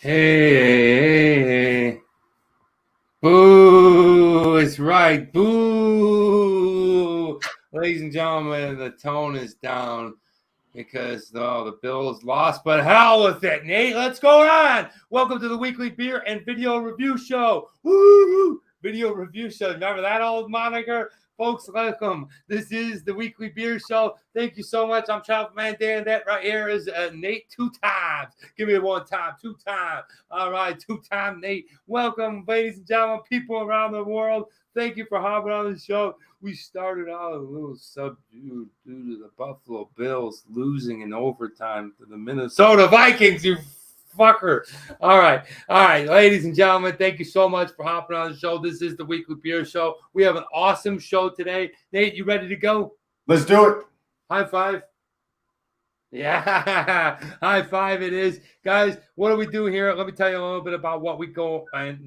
Hey. Boo! It's right. Boo! Ladies and gentlemen, the tone is down because the Bills lost, but hell with it, Nate. Let's go on. Welcome to the weekly beer and video review show. Woo! Video review show. Remember that old moniker? Folks, welcome. This is the weekly beer show. Thank you so much. I'm Travel Man Dan. That right here is Nate 2 times. Give me a 1 time, 2 times. All right, 2 time Nate. Welcome, ladies and gentlemen, people around the world. Thank you for hopping on the show. We started out a little subdued due to the Buffalo Bills losing in overtime to the Minnesota Vikings, you fucker. All right, ladies and gentlemen, thank you so much for hopping on the show. This is the weekly beer show. We have an awesome show today. Nate, you ready to go? Let's do it. High five. Yeah, high five it is. Guys, what do we do here? Let me tell you a little bit about what we go ahead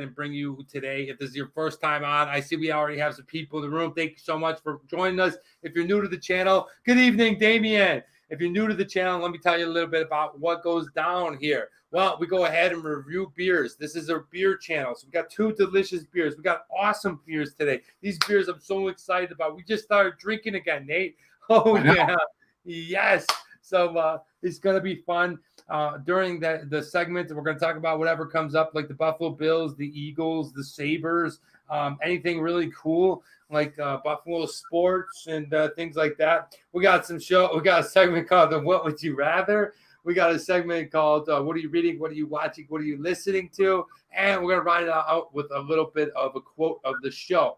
and bring you today. If this is your first time on, I see we already have some people in the room. Thank you so much for joining us. If you're new to the channel, good evening, Damien. If you're new to the channel, let me tell you a little bit about what goes down here. Well, we go ahead and review beers. This is our beer channel. So we got 2 delicious beers. We got awesome beers today. These beers I'm so excited about. We just started drinking again, Nate. Oh, yeah. Yes. So it's going to be fun. During the segment, we're going to talk about whatever comes up, like the Buffalo Bills, the Eagles, the Sabres, anything really cool like Buffalo sports and things like that. We got a segment called the What Would You Rather? We got a segment called What Are You Reading? What Are You Watching? What Are You Listening to? And we're going to round it out with a little bit of a quote of the show.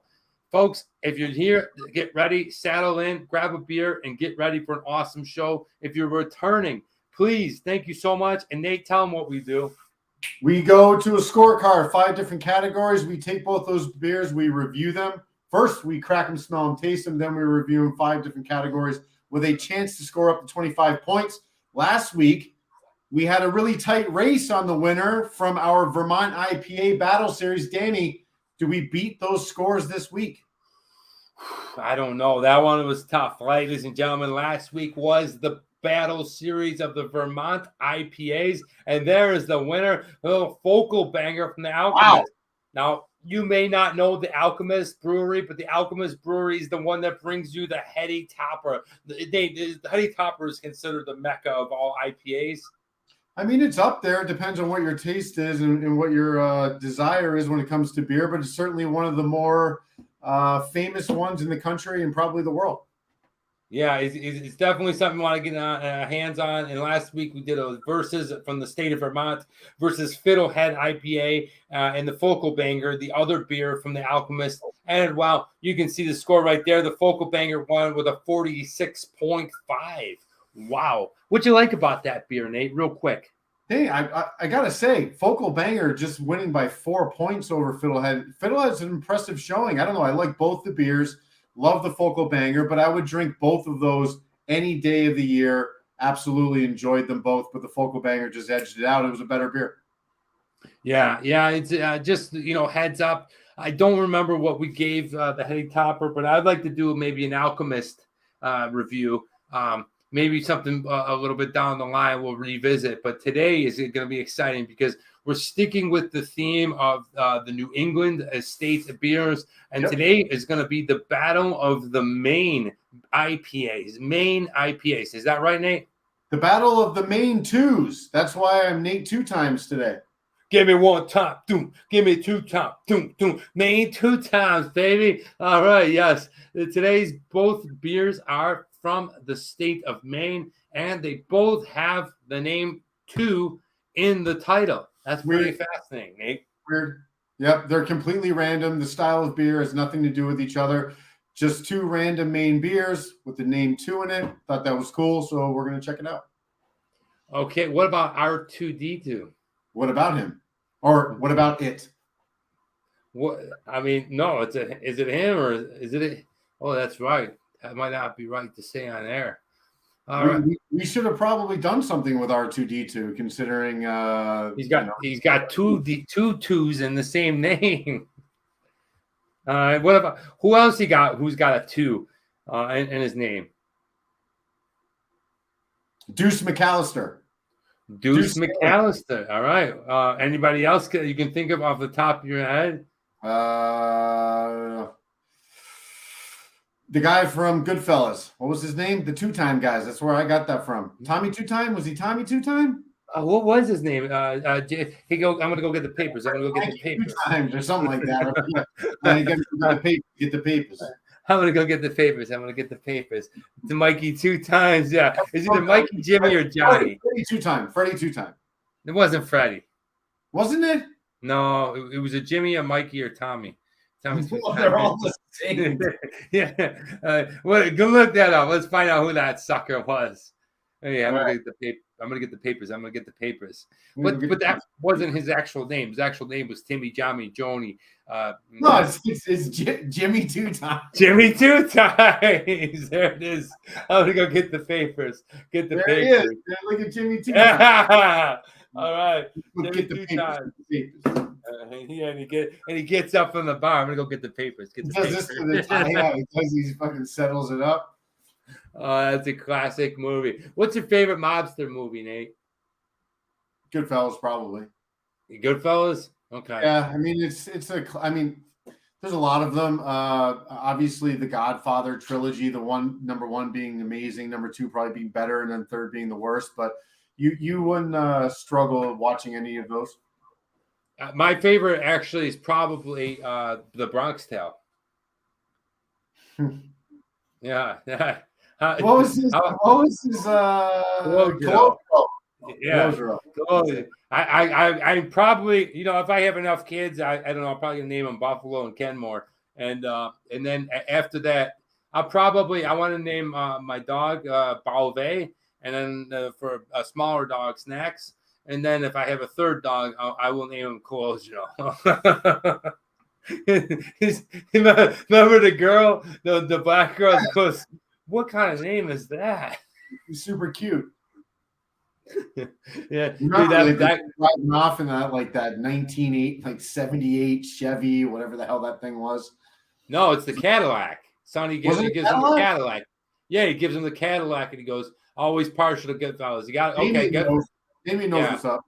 Folks, if you're here, get ready, saddle in, grab a beer, and get ready for an awesome show. If you're returning, please, thank you so much. And Nate, tell them what we do. We go to a scorecard, 5 different categories. We take both those beers, we review them. First, we crack them, smell them, taste them. Then we review them 5 different categories with a chance to score up to 25 points. Last week, we had a really tight race on the winner from our Vermont IPA Battle Series. Danny, do we beat those scores this week? I don't know. That one was tough. Ladies and gentlemen, last week was the Battle Series of the Vermont IPAs. And there is the winner, a little focal banger from the Alchemist. Wow. Now, you may not know the Alchemist Brewery, but the Alchemist Brewery is the one that brings you the Heady Topper. The Heady Topper is considered the mecca of all IPAs. I mean, it's up there. It depends on what your taste is and what your desire is when it comes to beer, but it's certainly one of the more famous ones in the country and probably the world. Yeah, it's definitely something we want to get hands on. And last week we did a versus from the state of Vermont versus Fiddlehead IPA and the Focal Banger, the other beer from the Alchemist. And wow, you can see the score right there. The Focal Banger won with a 46.5. Wow. What'd you like about that beer, Nate? Real quick. Hey, I got to say, Focal Banger just winning by 4 points over Fiddlehead. Fiddlehead's an impressive showing. I don't know. I like both the beers. Love the Focal Banger, but I would drink both of those any day of the year. Absolutely enjoyed them both, but the Focal Banger just edged it out. It was a better beer. Yeah. It's just, heads up. I don't remember what we gave the Heady Topper, but I'd like to do maybe an Alchemist review. Maybe something a little bit down the line we'll revisit. But today is going to be exciting because we're sticking with the theme of the New England states of beers. And Today is going to be the battle of the Maine IPAs. Maine IPAs. Is that right, Nate? The battle of the Maine twos. That's why I'm Nate 2 times today. Give me 1 time. Doom. Give me 2 time. Doom. Doom. Maine 2 times, baby. All right. Yes. Today's both beers are from the state of Maine, and they both have the name 2 in the title. That's pretty fascinating, Nate. Weird. Yep, they're completely random. The style of beer has nothing to do with each other. Just 2 random Maine beers with the name 2 in it. Thought that was cool, so we're going to check it out. Okay, what about R2D2? What about him? Or what about it? What? I mean, no, is it him or is it? Oh, that's right. That might not be right to say on air. We should have probably done something with R2D2, considering he's got two twos in the same name. What about who else he got? Who's got a 2 in his name? Deuce McAllister. Deuce McAllister. All right. Anybody else you can think of off the top of your head? The guy from Goodfellas. What was his name? The Two-Time guys. That's where I got that from. Tommy Two-Time? Was he Tommy Two-Time? What was his name? I'm gonna go get the papers. I'm gonna go get the papers. 2 times or something like that. Get the papers. I'm gonna go get the papers. I'm gonna get the papers. To Mikey 2 times. Yeah. It's either Mikey, Jimmy, or Johnny. Freddie 2-Time. Freddie 2-Time. It wasn't Freddie. Wasn't it? No, it was a Jimmy, a Mikey, or Tommy. Well, they're all the same. Yeah. Go look that up. Let's find out who that sucker was. Hey, I'm gonna get the paper. I'm gonna get the papers. But that wasn't his actual name. His actual name was Timmy, Johnny, Joni. No, it's Jimmy 2-Time. Jimmy 2 times. There it is. I'm gonna go get the papers. Get the papers. He is. Look at Jimmy 2-Time. All right. Get the papers. And he gets up from the bar. I'm gonna go get the papers. He does this to the tie. Yeah, he fucking settles it up. Oh, that's a classic movie. What's your favorite mobster movie, Nate? Goodfellas, probably. Goodfellas? Okay. Yeah, I mean there's a lot of them. Obviously the Godfather trilogy, number one being amazing, number two probably being better, and then third being the worst. But you wouldn't struggle watching any of those. My favorite actually is probably The Bronx Tale. Yeah. What was his? Colodro. Yeah. I probably, if I have enough kids, I don't know, I'm probably gonna name them Buffalo and Kenmore, and then after that, I want to name my dog Balve, and then for a smaller dog Snacks, and then if I have a third dog, I will name him Colodro. Remember the girl, the black girl goes, what kind of name is that? He's super cute. Yeah, riding off in that 78 Chevy, whatever the hell that thing was. No, it's the Cadillac. Sonny gives him the Cadillac. Yeah, he gives him the Cadillac, and he goes, always partial to Goodfellas. You got okay. Amy knows what's up.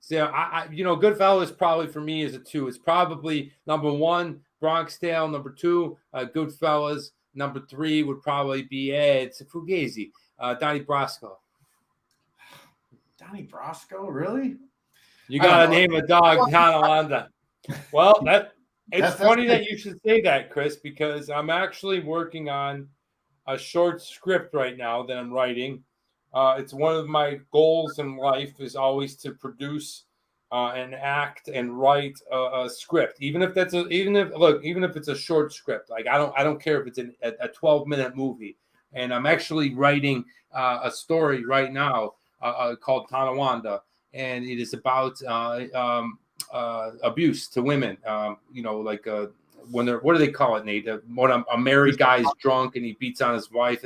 So Goodfellas probably for me is a 2. It's probably number 1, Bronx Tale. Number 2, Goodfellas. Number 3 would probably be it's Fugazi, Donnie Brasco. Donnie Brasco, really? You gotta name a dog Tonawanda. Well, it's funny that you should say that, Chris, because I'm actually working on a short script right now that I'm writing. It's one of my goals in life is always to produce and act and write a script, even if it's a short script. Like I don't care if it's a 12-minute movie, and I'm actually writing a story right now called Tonawanda, and it is about abuse to women. When they're, what do they call it, Nate? When a married guy is drunk and he beats on his wife.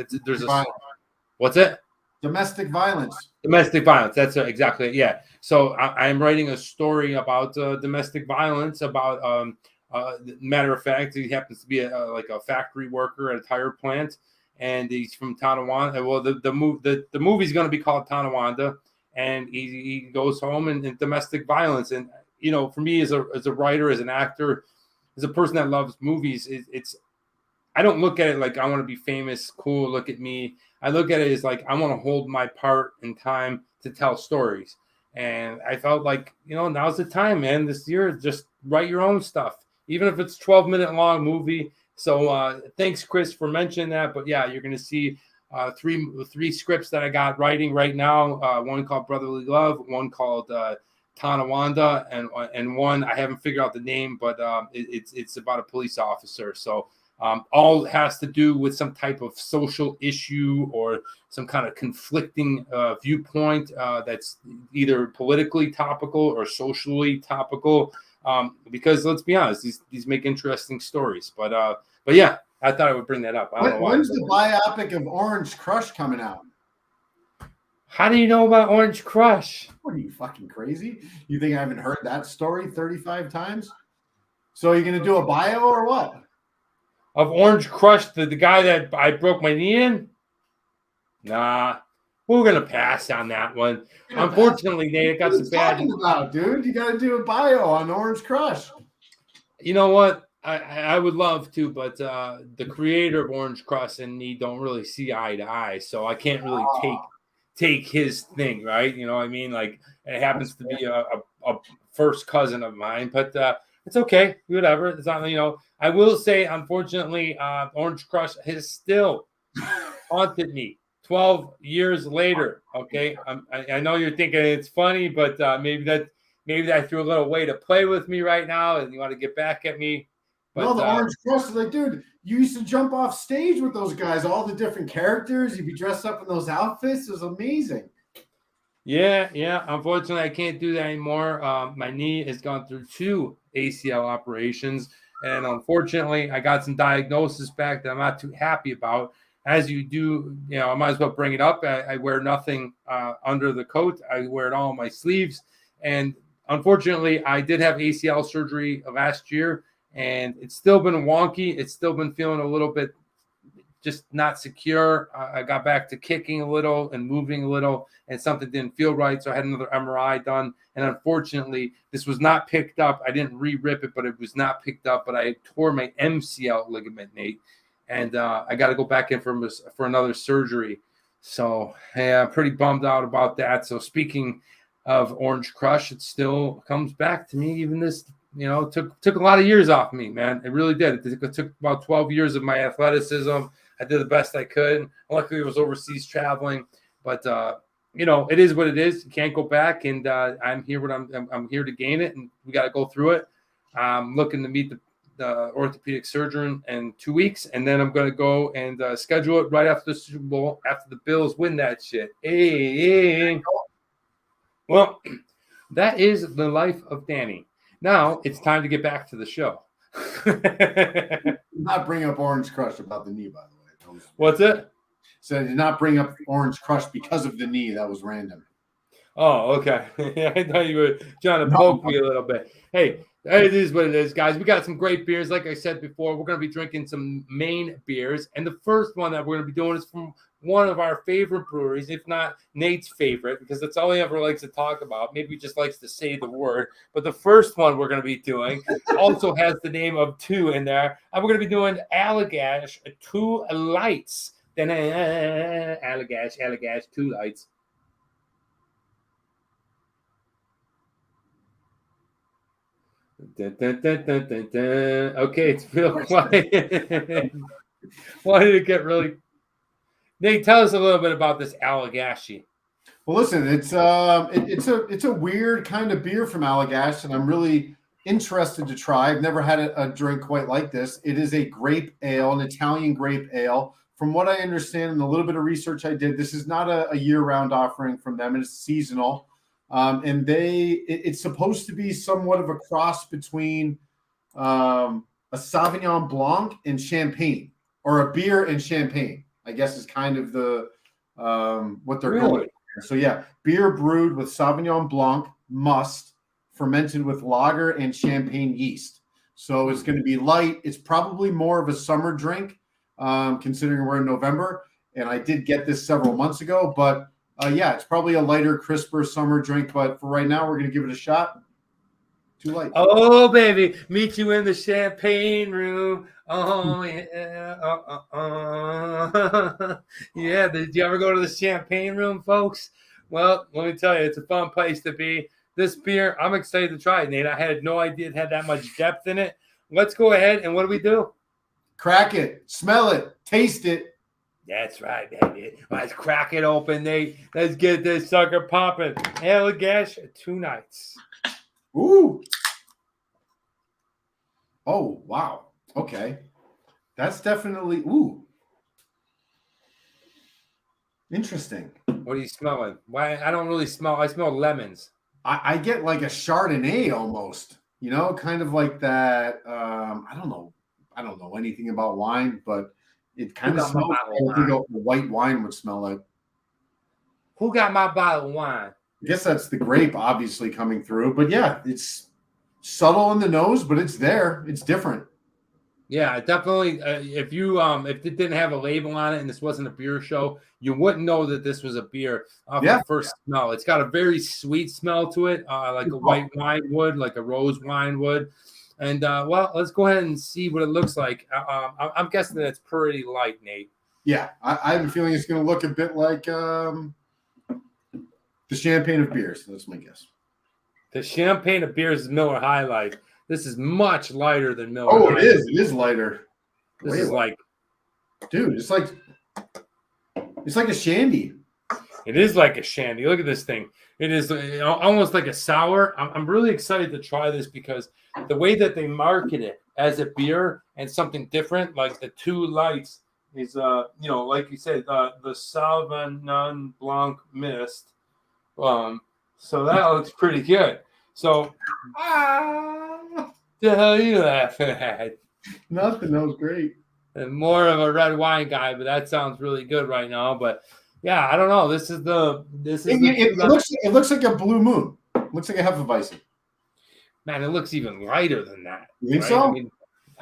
What's it? Domestic violence. Domestic violence. That's exactly it. Yeah. So I'm writing a story about domestic violence. About matter of fact, he happens to be a factory worker at a tire plant, and he's from Tonawanda. Well, the movie's going to be called Tonawanda, and he goes home and domestic violence. And for me as a writer, as an actor, as a person that loves movies, I don't look at it like I want to be famous, cool, look at me. I look at it as like I want to hold my part in time to tell stories. And I felt like, now's the time, man. This year, just write your own stuff, even if it's 12-minute long movie. So thanks, Chris, for mentioning that. But yeah, you're going to see three scripts that I got writing right now. One called Brotherly Love, one called Tonawanda, and one I haven't figured out the name, but it's about a police officer. So all has to do with some type of social issue or some kind of conflicting viewpoint that's either politically topical or socially topical. Because let's be honest, these make interesting stories. But yeah, I thought I would bring that up. I don't know why. When's the biopic of Orange Crush coming out? How do you know about Orange Crush? What are you, fucking crazy? You think I haven't heard that story 35 times? So you're going to do a bio or what? Of Orange Crush, the guy that I broke my knee in? Nah. we're gonna pass on that one. Unfortunately, Nate, it got what are some you bad. talking about, dude? You got to do a bio on Orange Crush. You know what? I would love to, but the creator of Orange Crush and me don't really see eye to eye, so I can't really take his thing, right? You know what I mean? Like it happens to be a first cousin of mine, but it's okay, whatever. It's not, you know. I will say, unfortunately, Orange Crush has still haunted me 12 years later. Okay, I know you're thinking it's funny, but maybe I threw a little way to play with me right now, and you want to get back at me. But, no, the Orange Crush is like, dude, you used to jump off stage with those guys, all the different characters. You'd be dressed up in those outfits. It was amazing. Yeah. Unfortunately, I can't do that anymore. My knee has gone through 2 ACL operations, and unfortunately, I got some diagnosis back that I'm not too happy about. As you do, you know, I might as well bring it up. I wear nothing under the coat. I wear it all on my sleeves, and unfortunately, I did have ACL surgery last year. And it's still been wonky. It's still been feeling a little bit just not secure. I got back to kicking a little and moving a little, and something didn't feel right. So I had another MRI done. And unfortunately, this was not picked up. I didn't re-rip it, but it was not picked up. But I tore my MCL ligament, Nate. And I got to go back in for another surgery. So yeah, I'm pretty bummed out about that. So speaking of Orange Crush, it still comes back to me even this. You know, took a lot of years off me, man. It really did. It took about 12 years of my athleticism. I did the best I could. Luckily, I was overseas traveling, but you know, it is what it is. You can't go back, and I'm here. I'm here to gain it, and we got to go through it. I'm looking to meet the orthopedic surgeon in 2 weeks, and then I'm going to go and schedule it right after the Super Bowl, after the Bills win that shit. Hey. Well, that is the life of Danny. Now it's time to get back to the show. Not bring up Orange Crush about the knee, by the way. What's it? So did not bring up Orange Crush because of the knee. That was random. Oh, okay. I thought you were trying to poke me a little bit. Hey, it is what it is, guys. We got some great beers. Like I said before, we're going to be drinking some Maine beers. And the first one that we're going to be doing is from one of our favorite breweries, if not Nate's favorite, because that's all he ever likes to talk about. Maybe he just likes to say the word. But the first one we're going to be doing also has the name of 2 in there. And we're going to be doing Allagash 2 Lights. Then Allagash 2 Lights. Dun, dun, dun, dun, dun, dun. Okay, it's real quiet. Why did it get really... Nate, tell us a little bit about this Allagash. Well, listen, it's a weird kind of beer from Allagash, and I'm really interested to try. I've never had a drink quite like this. It is a grape ale, an Italian grape ale. From what I understand and a little bit of research I did, this is not a year-round offering from them. It's seasonal. And it's supposed to be somewhat of a cross between a Sauvignon Blanc and champagne, or a beer and champagne, I guess is kind of the what they're going for. So yeah, beer brewed with Sauvignon Blanc must, fermented with lager and champagne yeast. So it's going to be light. It's probably more of a summer drink, considering we're in November. And I did get this several months ago, but yeah, it's probably a lighter, crisper summer drink. But for right now, we're going to give it a shot. Too light. Oh, baby, meet you in the champagne room. Oh, yeah. Yeah, did you ever go to the champagne room, folks? Well, let me tell you, it's a fun place to be. This beer, I'm excited to try it, Nate. I had no idea it had that much depth in it. Let's go ahead, and what do? Crack it, smell it, taste it. That's right, baby. Let's crack it open, Nate. Let's get this sucker popping. Allagash 2 Nights. Ooh. Oh, wow. Okay. That's definitely, ooh. Interesting. What are you smelling? Why? I don't really smell. I smell lemons. I get like a Chardonnay almost, you know, kind of like that. I don't know anything about wine, but it kind of smells like what white wine would smell like. Who got my bottle of wine? I guess that's the grape obviously coming through, but yeah, it's subtle in the nose, but it's there. It's different. Yeah, definitely. If it didn't have a label on it and this wasn't a beer show, you wouldn't know that this was a beer off the first smell. It's got a very sweet smell to it, like a white wine would, like a rose wine would. And well, let's go ahead and see what it looks like. I'm guessing that it's pretty light, Nate. Yeah, I have a feeling it's going to look a bit like the champagne of beers. That's my guess. The champagne of beers is Miller High Life. This is much lighter than Miller. Oh, it is. It is lighter. This is like, dude, it's like a shandy. It is like a shandy. Look at this thing. It is almost like a sour. I'm really excited to try this because the way that they market it as a beer and something different, like the Two Lights, is like you said, the Sauvignon Blanc Mist. So that looks pretty good. So, the hell are you laughing at? Nothing. That was great. And more of a red wine guy, but that sounds really good right now. But yeah, I don't know. It looks like a Blue Moon. It looks like a Hefeweizen. Man, it looks even lighter than that. You think so?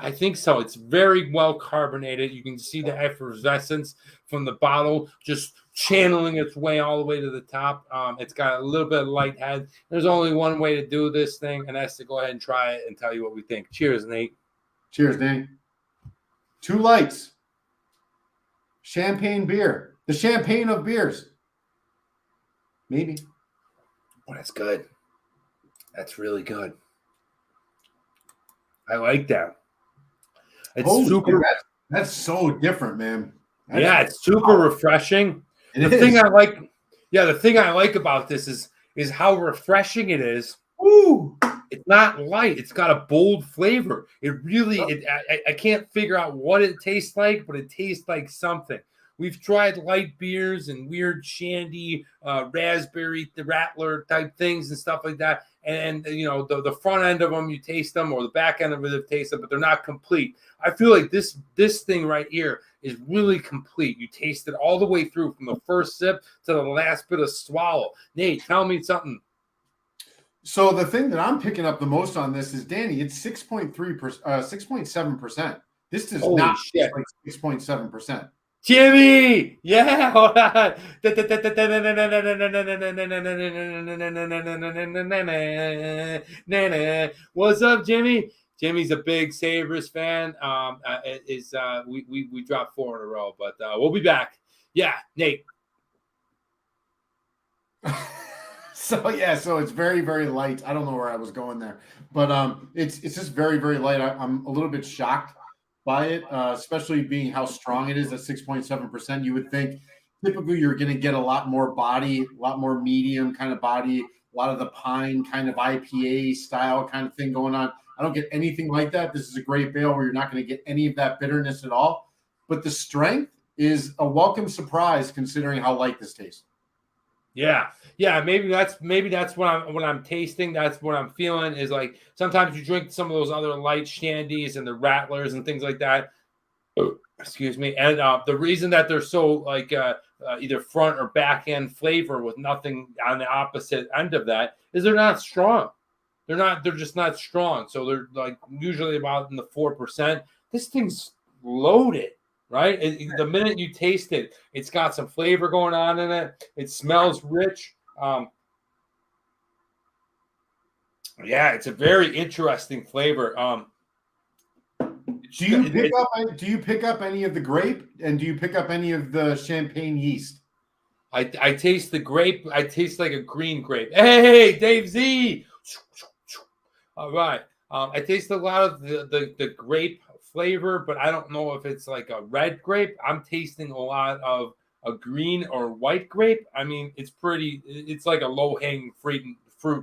I think so. It's very well carbonated. You can see the effervescence from the bottle just channeling its way all the way to the top. It's got a little bit of light head. There's only one way to do this thing, and that's to go ahead and try it and tell you what we think. Cheers, Nate. Cheers, Nate. Two Lights. Champagne beer. The champagne of beers. Maybe. Oh, that's good. That's really good. I like that. It's super. That's so different, man. It's super refreshing. The thing I like about this is how refreshing it is. Ooh. It's not light. It's got a bold flavor. It really, I can't figure out what it tastes like, but it tastes like something. We've tried light beers and weird shandy, raspberry, the rattler type things and stuff like that. And the front end of them, you taste them, or the back end of it, you taste them, but they're not complete. I feel like this thing right here is really complete. You taste it all the way through from the first sip to the last bit of swallow. Nate, tell me something. So the thing that I'm picking up the most on this is, Danny, it's 6.7%. This does not taste like 6.7%. Jimmy, yeah, hold on. What's up, Jimmy? Jimmy's a big Sabres fan. We dropped 4 in a row, but we'll be back. Yeah, Nate. So it's very, very light. I don't know where I was going there, but it's just very, very light. I'm a little bit shocked by it, especially being how strong it is at 6.7%. You would think typically you're going to get a lot more body, a lot more medium kind of body, a lot of the pine kind of IPA style kind of thing going on. I don't get anything like that. This is a Grape Ale where you're not going to get any of that bitterness at all. But the strength is a welcome surprise considering how light this tastes. Yeah. Maybe that's what I'm tasting. That's what I'm feeling. Is like sometimes you drink some of those other light shandies and the rattlers and things like that. Excuse me. And the reason that they're so like either front or back end flavor with nothing on the opposite end of that is they're not strong. They're just not strong. So they're like usually about in the 4%. This thing's loaded. Right? The minute you taste it, it's got some flavor going on in it. It smells rich. It's a very interesting flavor. Do you pick up any of the grape, and do you pick up any of the champagne yeast? I taste the grape. I taste like a green grape. Hey, Dave Z. All right. I taste a lot of the grape flavor, but I don't know if it's like a red grape. I'm tasting a lot of a green or white grape. I mean, it's like a low-hanging fruit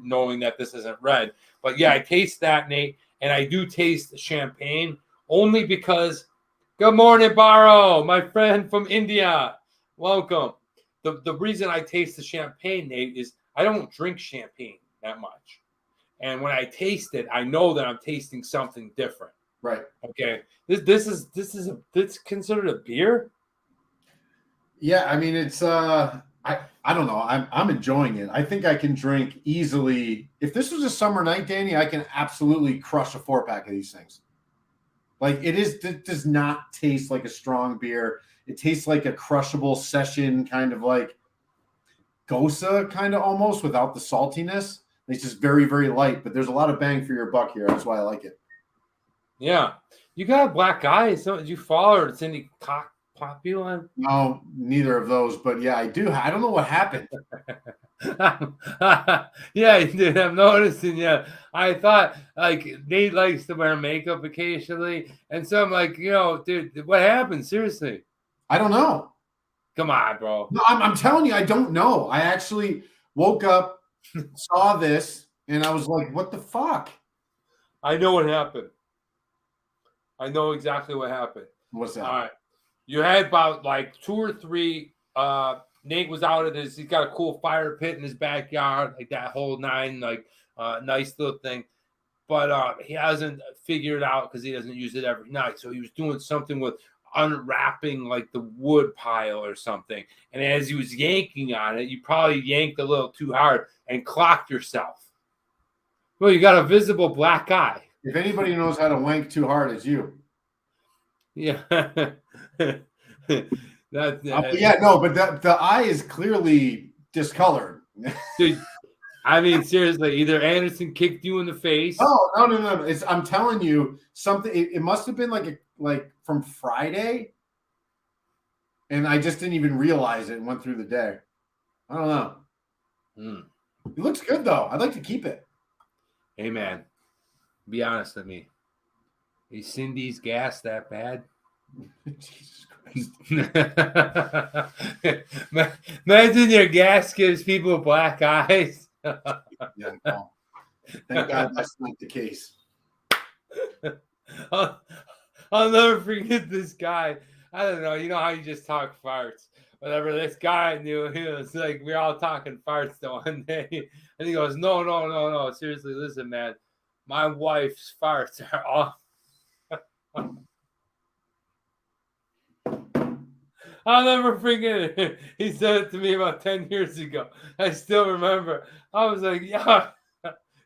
knowing that this isn't red. But yeah, I taste that, Nate, and I do taste the champagne only because, good morning, Baro, my friend from India. Welcome. The reason I taste the champagne, Nate, is I don't drink champagne that much. And when I taste it, I know that I'm tasting something different. Right. Okay. This is considered a beer? Yeah, I mean it's I don't know. I'm enjoying it. I think I can drink easily. If this was a summer night, Danny, I can absolutely crush a 4-pack of these things. Like it does not taste like a strong beer. It tastes like a crushable session, kind of like Gosa, kind of almost without the saltiness. It's just very, very light, but there's a lot of bang for your buck here. That's why I like it. Yeah. You got a black eye. So did you follow or it's any cock pop you on? No, neither of those, but yeah, I do. I don't know what happened. Yeah, dude, I'm noticing. Yeah, I thought like Nate likes to wear makeup occasionally, and so I'm like, dude, what happened? Seriously, I don't know. come on, bro. No, I'm telling you, I don't know. I actually woke up, saw this, and I was like, what the fuck? I know what happened. I know exactly what happened. What's that? All right, you had about like 2 or 3. Nate was out at he's got a cool fire pit in his backyard, like that whole 9, like nice little thing. But he hasn't figured it out because he doesn't use it every night. So he was doing something with unwrapping like the wood pile or something. And as he was yanking on it, you probably yanked a little too hard and clocked yourself. Well, you got a visible black eye. If anybody knows how to wank too hard, it's you. Yeah. But the eye is clearly discolored. Dude, I mean, seriously, either Anderson kicked you in the face. No. I'm telling you something. It must have been like from Friday, and I just didn't even realize it and went through the day. I don't know. It looks good though. I'd like to keep it. Hey man, be honest with me. Is Cindy's gas that bad? Jesus Christ. Imagine your gas gives people black eyes. Yeah, no. Thank God that's not the case. I'll never forget this guy. I don't know. You know how you just talk farts? Whatever. This guy I knew, he was like, we're all talking farts the one day. And he goes, no. Seriously, listen, man. My wife's farts are all. I'll never forget it. He said it to me about 10 years ago. I still remember. I was like, yeah,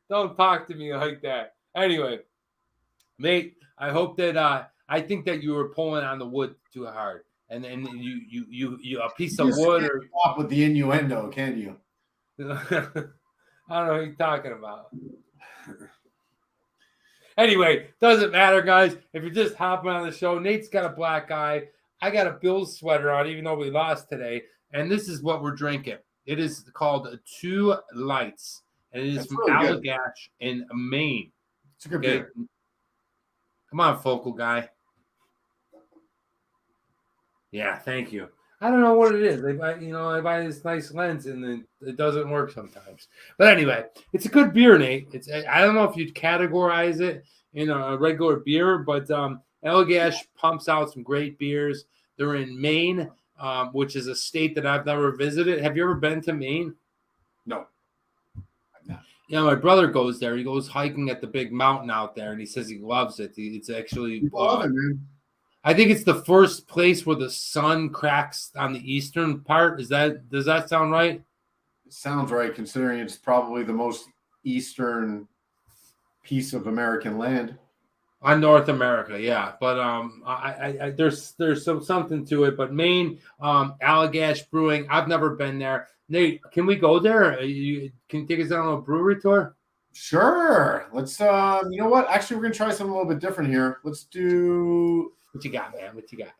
don't talk to me like that. Anyway, mate, I hope that I think that you were pulling on the wood too hard. And then you a piece of wood or off with the innuendo, can you? I don't know what you're talking about. Anyway, doesn't matter, guys. If you're just hopping on the show, Nate's got a black eye. I got a Bills sweater on, even though we lost today. And this is what we're drinking. It is called Two Lights. And it is from really Allagash in Maine. It's a good beer. Come on, focal guy. Yeah, thank you. I don't know what it is. I buy this nice lens and then it doesn't work sometimes. But anyway, it's a good beer, Nate. I don't know if you'd categorize it in a regular beer, but Allagash pumps out some great beers. They're in Maine, which is a state that I've never visited. Have you ever been to Maine? No. I've not. Yeah, my brother goes there. He goes hiking at the big mountain out there, and he says he loves it. It's actually love it, man. I think it's the first place where the sun cracks on the eastern part. Does that sound right? It sounds right, considering it's probably the most eastern piece of American land. On North America, yeah. But I there's something to it. But Maine, Allagash Brewing, I've never been there. Nate, can we go there? Can you take us on a brewery tour? Sure. Let's you know what? Actually, we're gonna try something a little bit different here. Let's do. What you got, man? What you got?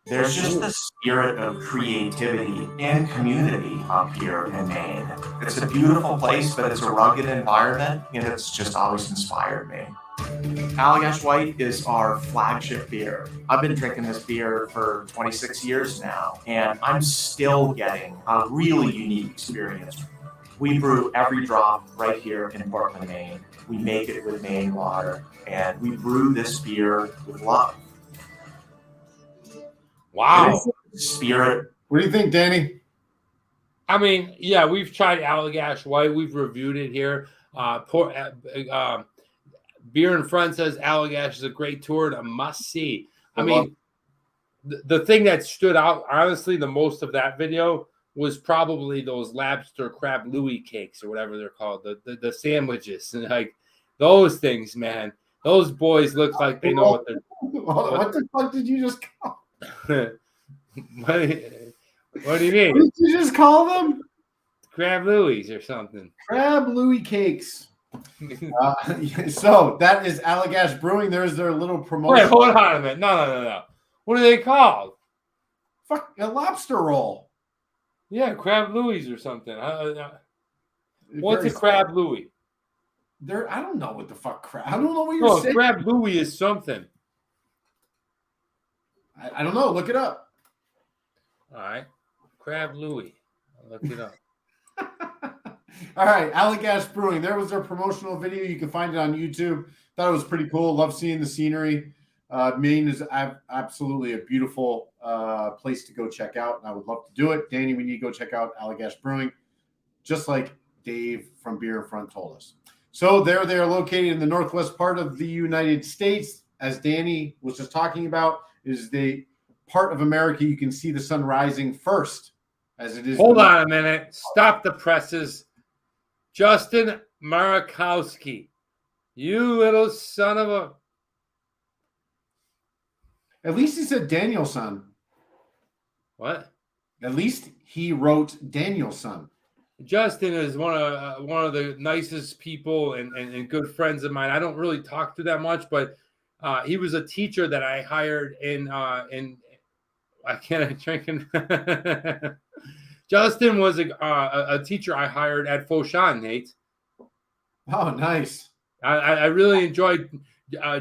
There's just the spirit of creativity and community up here in Maine. It's a beautiful place, but it's a rugged environment, and it's just always inspired me. Allagash White is our flagship beer. I've been drinking this beer for 26 years now, and I'm still getting a really unique experience. We brew every drop right here in Portland, Maine. We make it with Maine water, and we brew this beer with love. Wow. Spirit. What do you think, Danny? I mean, yeah, we've tried Allagash White. We've reviewed it here. Beer and Friend says Allagash is a great tour and a must-see. I mean, the thing that stood out, honestly, the most of that video was probably those lobster crab Louis cakes or whatever they're called, the sandwiches. And like those things, man, Those boys look like they know what they're. What the fuck did you just call? What do you What mean? did you just call them? Crab Louis or something. Crab Louis cakes. So that is Allagash Brewing. There's their little promotion. Wait, hold on a minute. No. What are they called? Fuck, a lobster roll. Yeah, Crab Louis or something. What's a Crab Louis? I don't know what the fuck crab. I don't know what you're saying. Crab Louis is something. I don't know. Look it up. All right. Crab Louis. I'll look it up. All right. Allagash Brewing. There was their promotional video. You can find it on YouTube. Thought it was pretty cool. Love seeing the scenery. Maine is absolutely a beautiful place to go check out. And I would love to do it. Danny, we need to go check out Allagash Brewing, just like Dave from Beer in Front told us. So they are located in the northwest part of the United States. As Danny was just talking about, is the part of America you can see the sun rising first, as it is. Hold on a minute. Stop the presses. Justin Marakowski, you little son of a. At least he said Danielson. What? At least he wrote Danielson. Justin is one of the nicest people and good friends of mine. I don't really talk to that much, but he was a teacher that I hired in I can't drink. Justin was a teacher I hired at Fauchon, Nate. Oh, nice. I really enjoyed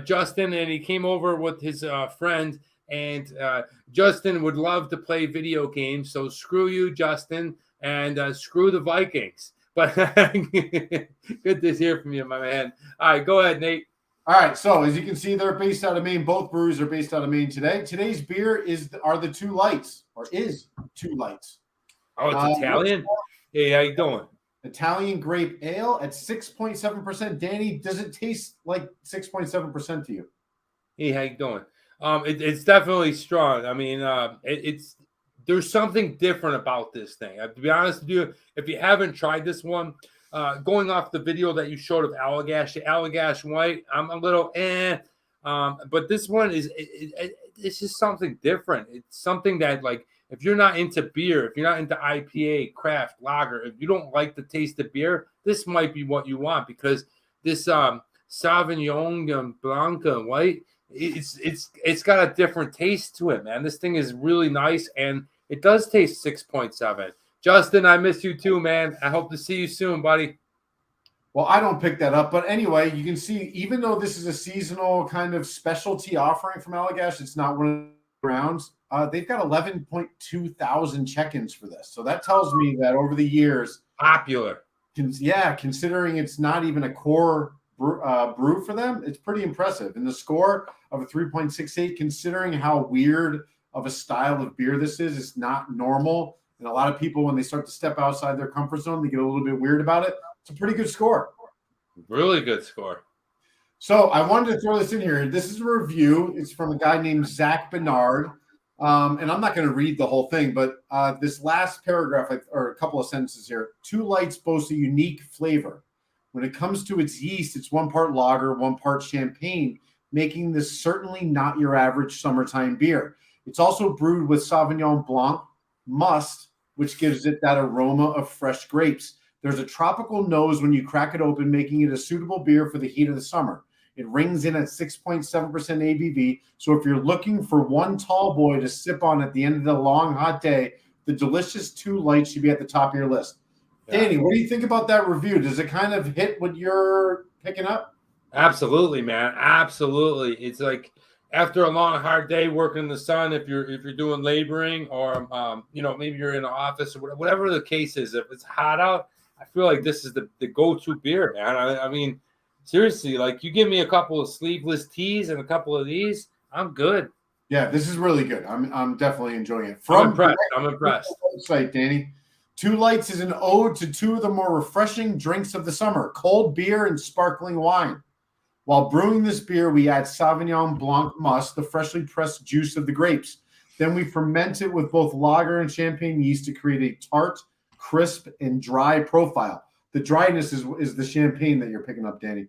Justin, and he came over with his friend, and Justin would love to play video games. So screw you, Justin. And screw the Vikings. But good to hear from you, my man. All right, go ahead, Nate. All right, so as you can see, they're based out of Maine. Both breweries are based out of Maine today. Today's beer are the Two Lights. Oh, it's Italian? Hey, how you doing? Italian Grape Ale at 6.7%. Danny, does it taste like 6.7% to you? Hey, how you doing? It's definitely strong. I mean, there's something different about this thing. To be honest with you, if you haven't tried this one, going off the video that you showed of Allagash White, I'm a little but this one it's just something different. It's something that, like, if you're not into beer, if you're not into IPA, craft, lager, if you don't like the taste of beer, this might be what you want, because this Sauvignon Blanc White, it's got a different taste to it, man. This thing is really nice, and it does taste 6.7. Justin, I miss you too, man. I hope to see you soon, buddy. Well, I don't pick that up, but anyway, you can see, even though this is a seasonal kind of specialty offering from Allagash, it's not one of the rounds. They've got 11.2 thousand check-ins for this, so that tells me that over the years, popular. Considering it's not even a core brew for them, it's pretty impressive. And the score of a 3.68, considering how weird of a style of beer this is, it's not normal. And a lot of people, when they start to step outside their comfort zone, they get a little bit weird about it. It's a pretty good score. Really good score. So I wanted to throw this in here. This is a review. It's from a guy named Zach Bernard. And I'm not going to read the whole thing, but this last paragraph, or a couple of sentences here. Two Lights boasts a unique flavor. When it comes to its yeast, it's 1 part lager, 1 part champagne, making this certainly not your average summertime beer. It's also brewed with Sauvignon Blanc must, which gives it that aroma of fresh grapes. There's a tropical nose when you crack it open, making it a suitable beer for the heat of the summer. It rings in at 6.7% ABV. So if you're looking for one tall boy to sip on at the end of the long, hot day, the delicious Two Lights should be at the top of your list. Yeah. Danny, what do you think about that review? Does it kind of hit what you're picking up? Absolutely, man. Absolutely. It's like after a long, hard day working in the sun, if you're doing laboring, or maybe you're in an office, or whatever the case is, if it's hot out, I feel like this is the go-to beer, man. I mean, seriously, like, you give me a couple of sleeveless teas and a couple of these, I'm good. Yeah, this is really good. I'm definitely enjoying it. I'm impressed. Website, Danny. Two Lights is an ode to two of the more refreshing drinks of the summer: cold beer and sparkling wine. While brewing this beer, we add Sauvignon Blanc must, the freshly pressed juice of the grapes. Then we ferment it with both lager and champagne yeast to create a tart, crisp, and dry profile. The dryness is the champagne that you're picking up, Danny.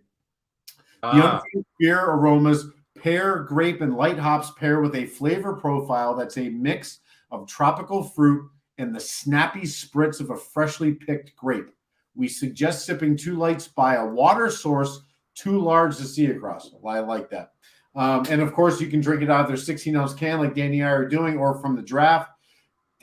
The unfinished beer aromas pear, grape, and light hops pair with a flavor profile that's a mix of tropical fruit and the snappy spritz of a freshly picked grape. We suggest sipping 2 lights by a water source too large to see across. Well, I like that. And of course, you can drink it out of their 16-ounce can like Danny and I are doing, or from the draft.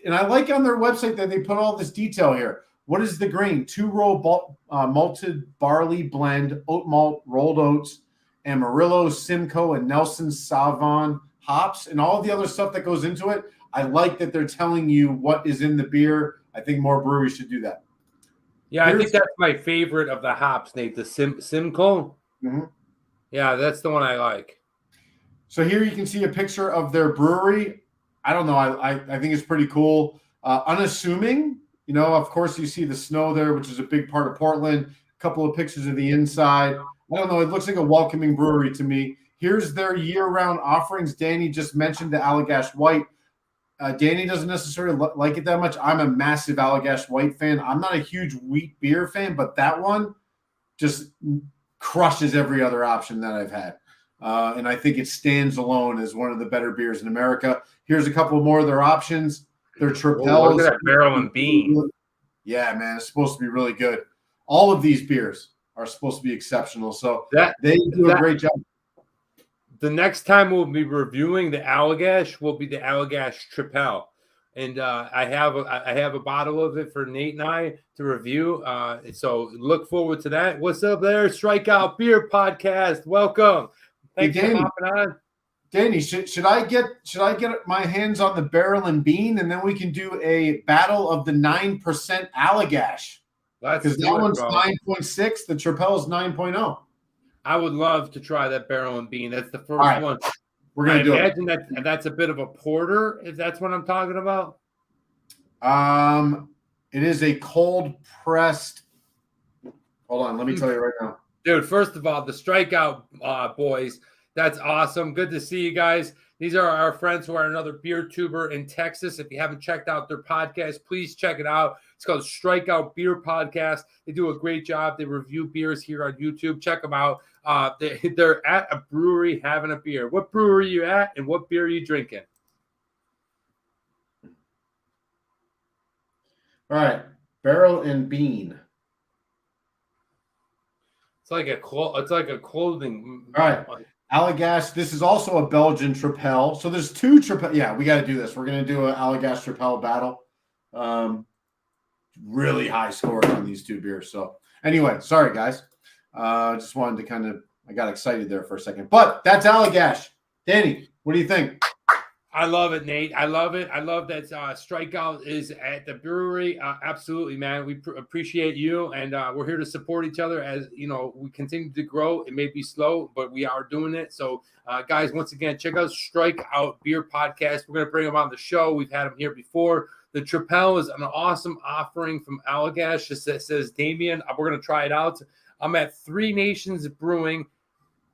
And I like on their website that they put all this detail here. What is the grain? 2-row malted barley blend, oat malt, rolled oats, Amarillo, Simcoe, and Nelson Sauvin hops, and all the other stuff that goes into it. I like that they're telling you what is in the beer. I think more breweries should do that. Yeah, I think that's my favorite of the hops, Nate. The Simcoe. Mm-hmm. Yeah, that's the one I like. So here you can see a picture of their brewery. I don't know. I think it's pretty cool. Unassuming. You know, of course, you see the snow there, which is a big part of Portland. A couple of pictures of the inside. I don't know. It looks like a welcoming brewery to me. Here's their year-round offerings. Danny just mentioned the Allagash White. Danny doesn't necessarily like it that much. I'm a massive Allagash White fan. I'm not a huge wheat beer fan, but that one just crushes every other option that I've had. And I think it stands alone as one of the better beers in America. Here's a couple more of their options. Their Tripels. Look at that Barrel and Bean. Yeah, man, it's supposed to be really good. All of these beers are supposed to be exceptional. So they do a great job. The next time we'll be reviewing the Allagash will be the Allagash Tripel. And I have a bottle of it for Nate and I to review. So look forward to that. What's up there? Strikeout Beer Podcast. Welcome. Thanks for hopping on. Danny, should I get my hands on the Barrel and Bean, and then we can do a battle of the 9% Allagash? Because that one's 9.6, the Tripel is 9.0. I would love to try that Barrel and Bean. That's the first one. We're gonna do it. Imagine that's a bit of a porter, if that's what I'm talking about. It is a cold pressed. Hold on, let me tell you right now. Dude, first of all, the Strikeout boys, that's awesome. Good to see you guys. These are our friends who are another beer tuber in Texas. If you haven't checked out their podcast, please check it out. It's called Strikeout Beer Podcast. They do a great job. They review beers here on YouTube. Check them out. They're at a brewery having a beer. What brewery are you at, and what beer are you drinking? All right, Barrel and Bean. It's like a clothing. All right, Allagash. This is also a Belgian Tripel. So there's 2 Tripel. Yeah, we got to do this. We're going to do an Allagash Tripel battle. Really high scores on these 2 beers. So anyway, sorry guys. Just wanted to I got excited there for a second. But that's Allagash. Danny, what do you think? I love it, Nate. I love it. I love that Strikeout is at the brewery. Absolutely, man. We appreciate you, and we're here to support each other as, you know, we continue to grow. It may be slow, but we are doing it. So, guys, once again, check out Strikeout Beer Podcast. We're going to bring them on the show. We've had them here before. The Tripel is an awesome offering from Allagash. It says Damien. We're going to try it out. I'm at 3 Nations Brewing,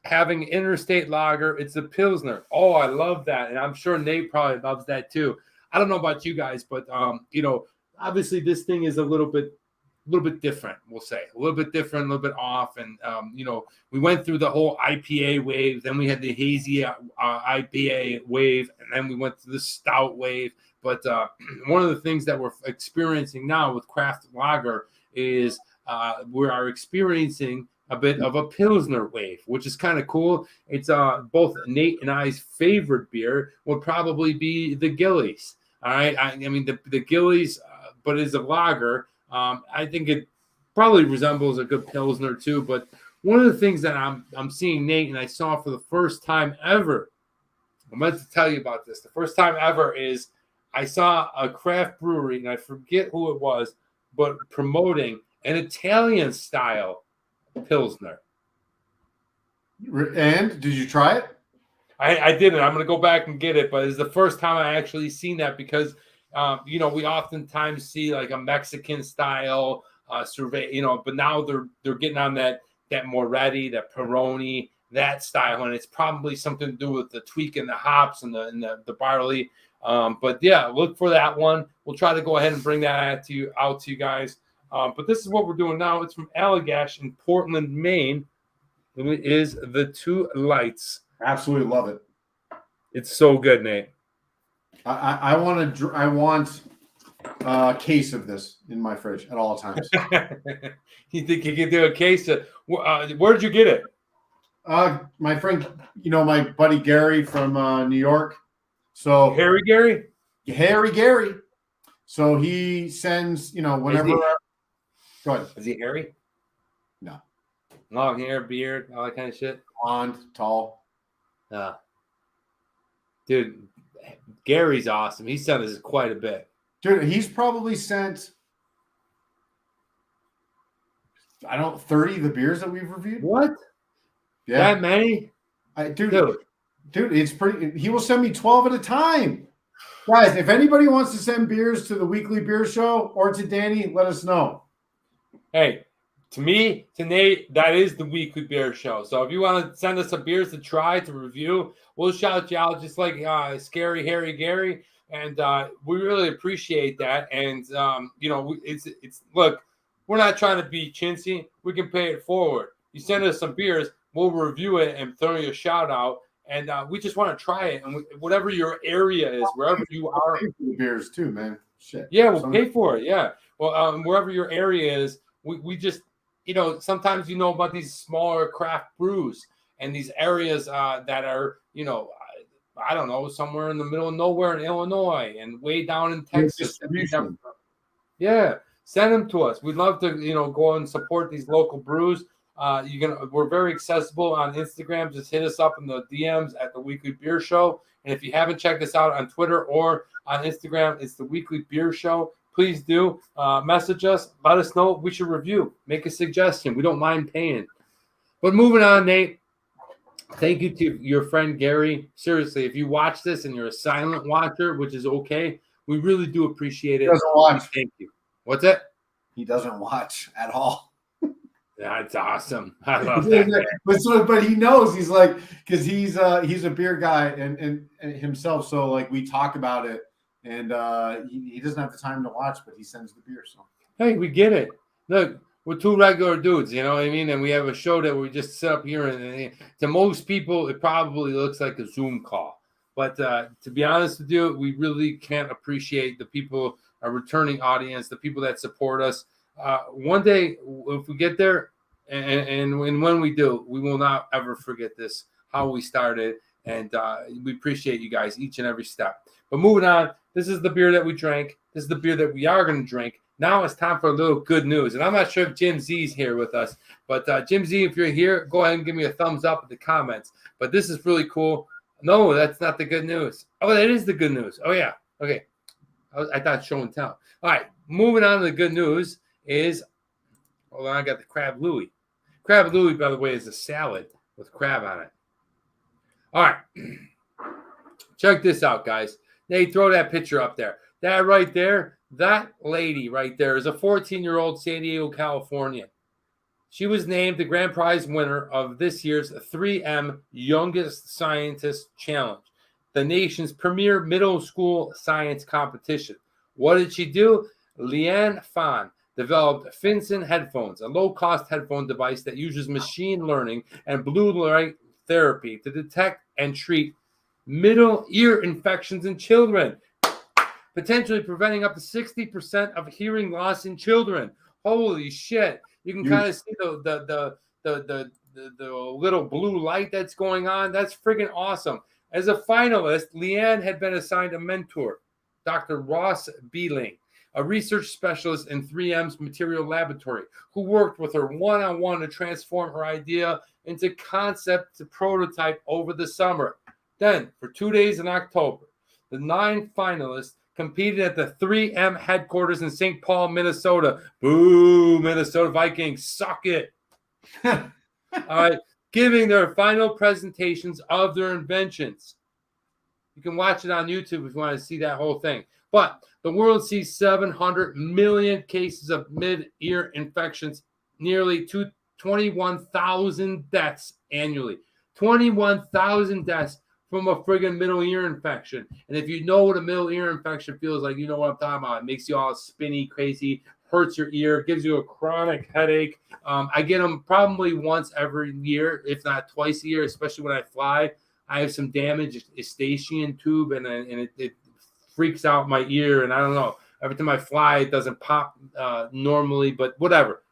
having Interstate Lager. It's a Pilsner. Oh, I love that. And I'm sure Nate probably loves that too. I don't know about you guys, but, you know, obviously this thing is a little bit different, we'll say. A little bit different, a little bit off. And, you know, we went through the whole IPA wave. Then we had the hazy IPA wave. And then we went through the stout wave. But one of the things that we're experiencing now with craft lager is we are experiencing a bit of a Pilsner wave, which is kind of cool. It's both Nate and I's favorite beer would probably be the Gillies. All right. I mean, the Gillies, but it's a lager. I think it probably resembles a good Pilsner too. But one of the things that I'm seeing, Nate, and I saw for the first time ever, I meant to tell you about this. The first time ever is I saw a craft brewery, and I forget who it was, but promoting an Italian style Pilsner. And did you try it? I didn't. I'm going to go back and get it, but it's the first time I actually seen that because, you know, we oftentimes see like a Mexican style survey, you know, but now they're getting on that Moretti, that Peroni, that style, and it's probably something to do with the tweak in the hops and the barley. But yeah, look for that one. We'll try to go ahead and bring that out to you guys. But this is what we're doing now. It's from Allagash in Portland, Maine. It is the Two Lights. Absolutely love it. It's so good, Nate. I want a case of this in my fridge at all times. You think you can do a case of where did you get it? My friend, my buddy Gary from New York. So Harry Gary? Gary. So he sends, whenever. Go ahead. Is he hairy? No. Long hair, beard, all that kind of shit. Blonde, tall. Dude, Gary's awesome. He's done this quite a bit. Dude, he's probably sent 30 of the beers that we've reviewed. What? Yeah. That many? Dude, it's pretty. He will send me 12 at a time. Guys, if anybody wants to send beers to the weekly beer show or to Danny, let us know. Hey, to me, to Nate, that is the weekly beer show. So if you want to send us some beers to try, to review, we'll shout you out just like Scary Harry Gary. And we really appreciate that. And, it's look, we're not trying to be chintzy. We can pay it forward. You send us some beers, we'll review it and throw you a shout out. And we just want to try it. And whatever your area is, wherever you are. Pay for the beers too, man. Shit. Yeah, we'll pay for it. Yeah. Well, wherever your area is, we just, sometimes about these smaller craft brews and these areas that are, I don't know, somewhere in the middle of nowhere in Illinois and way down in Texas. Yeah, send them to us. We'd love to, go and support these local brews. We're very accessible on Instagram. Just hit us up in the DMs at the Weekly Beer Show. And if you haven't checked us out on Twitter or on Instagram, it's the Weekly Beer Show. Please do message us. Let us know what we should review. Make a suggestion. We don't mind paying. But moving on, Nate. Thank you to your friend Gary. Seriously, if you watch this and you're a silent watcher, which is okay, we really do appreciate it. He doesn't watch. Thank you. What's that? He doesn't watch at all. That's awesome. I love that. But he knows. He's like, because he's a beer guy and himself. So like we talk about it, and he doesn't have the time to watch, but he sends the beer. So hey, we get it. Look, we're two regular dudes, you know what I mean? And we have a show that we just set up here, and to most people, it probably looks like a Zoom call. But to be honest with you, we really can't appreciate the people, our returning audience, the people that support us. One day, if we get there, and when we do, we will not ever forget this, how we started. And we appreciate you guys each and every step. But moving on, this is the beer that we drank. This is the beer that we are going to drink. Now it's time for a little good news. And I'm not sure if Jim Z's here with us. But Jim Z, if you're here, go ahead and give me a thumbs up in the comments. But this is really cool. No, that's not the good news. Oh, that is the good news. Oh, yeah. Okay. I thought show and tell. All right. Moving on to the good news is, hold on, I got the Crab Louie. Crab Louie, by the way, is a salad with crab on it. All right. Check this out, guys. Hey, throw that picture up there. That right there, that lady right there is a 14-year-old San Diego, California. She was named the grand prize winner of this year's 3M Youngest Scientist Challenge, the nation's premier middle school science competition. What did she do? Leanne Fan developed Finson headphones, a low-cost headphone device that uses machine learning and blue light therapy to detect and treat middle ear infections in children, potentially preventing up to 60% of hearing loss in children. Holy shit. You can kind of see the little blue light that's going on. That's friggin' awesome. As a finalist, Leanne had been assigned a mentor, Dr. Ross Beeling, a research specialist in 3M's material laboratory, who worked with her one-on-one to transform her idea into concept to prototype over the summer. Then, for 2 days in October, the 9 finalists competed at the 3M headquarters in St. Paul, Minnesota. Boo, Minnesota Vikings, suck it. All right, giving their final presentations of their inventions. You can watch it on YouTube if you want to see that whole thing. But the world sees 700 million cases of mid-ear infections, nearly 21,000 deaths annually. 21,000 deaths from a friggin' middle ear infection. And if you know what a middle ear infection feels like, you know what I'm talking about. It makes you all spinny, crazy, hurts your ear, gives you a chronic headache. I get them probably once every year, if not twice a year, especially when I fly. I have some damaged eustachian tube, and it freaks out my ear, and I don't know. Every time I fly, it doesn't pop normally, but whatever.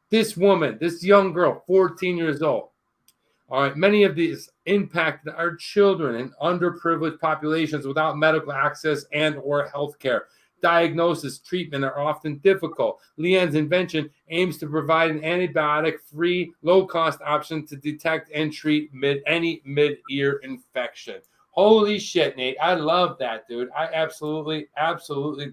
This woman, this young girl, 14 years old. All right, many of these impacted our children in underprivileged populations without medical access and or health care. Diagnosis, treatment are often difficult. Leanne's invention aims to provide an antibiotic-free, low-cost option to detect and treat any mid-ear infection. Holy shit, Nate. I love that, dude. I absolutely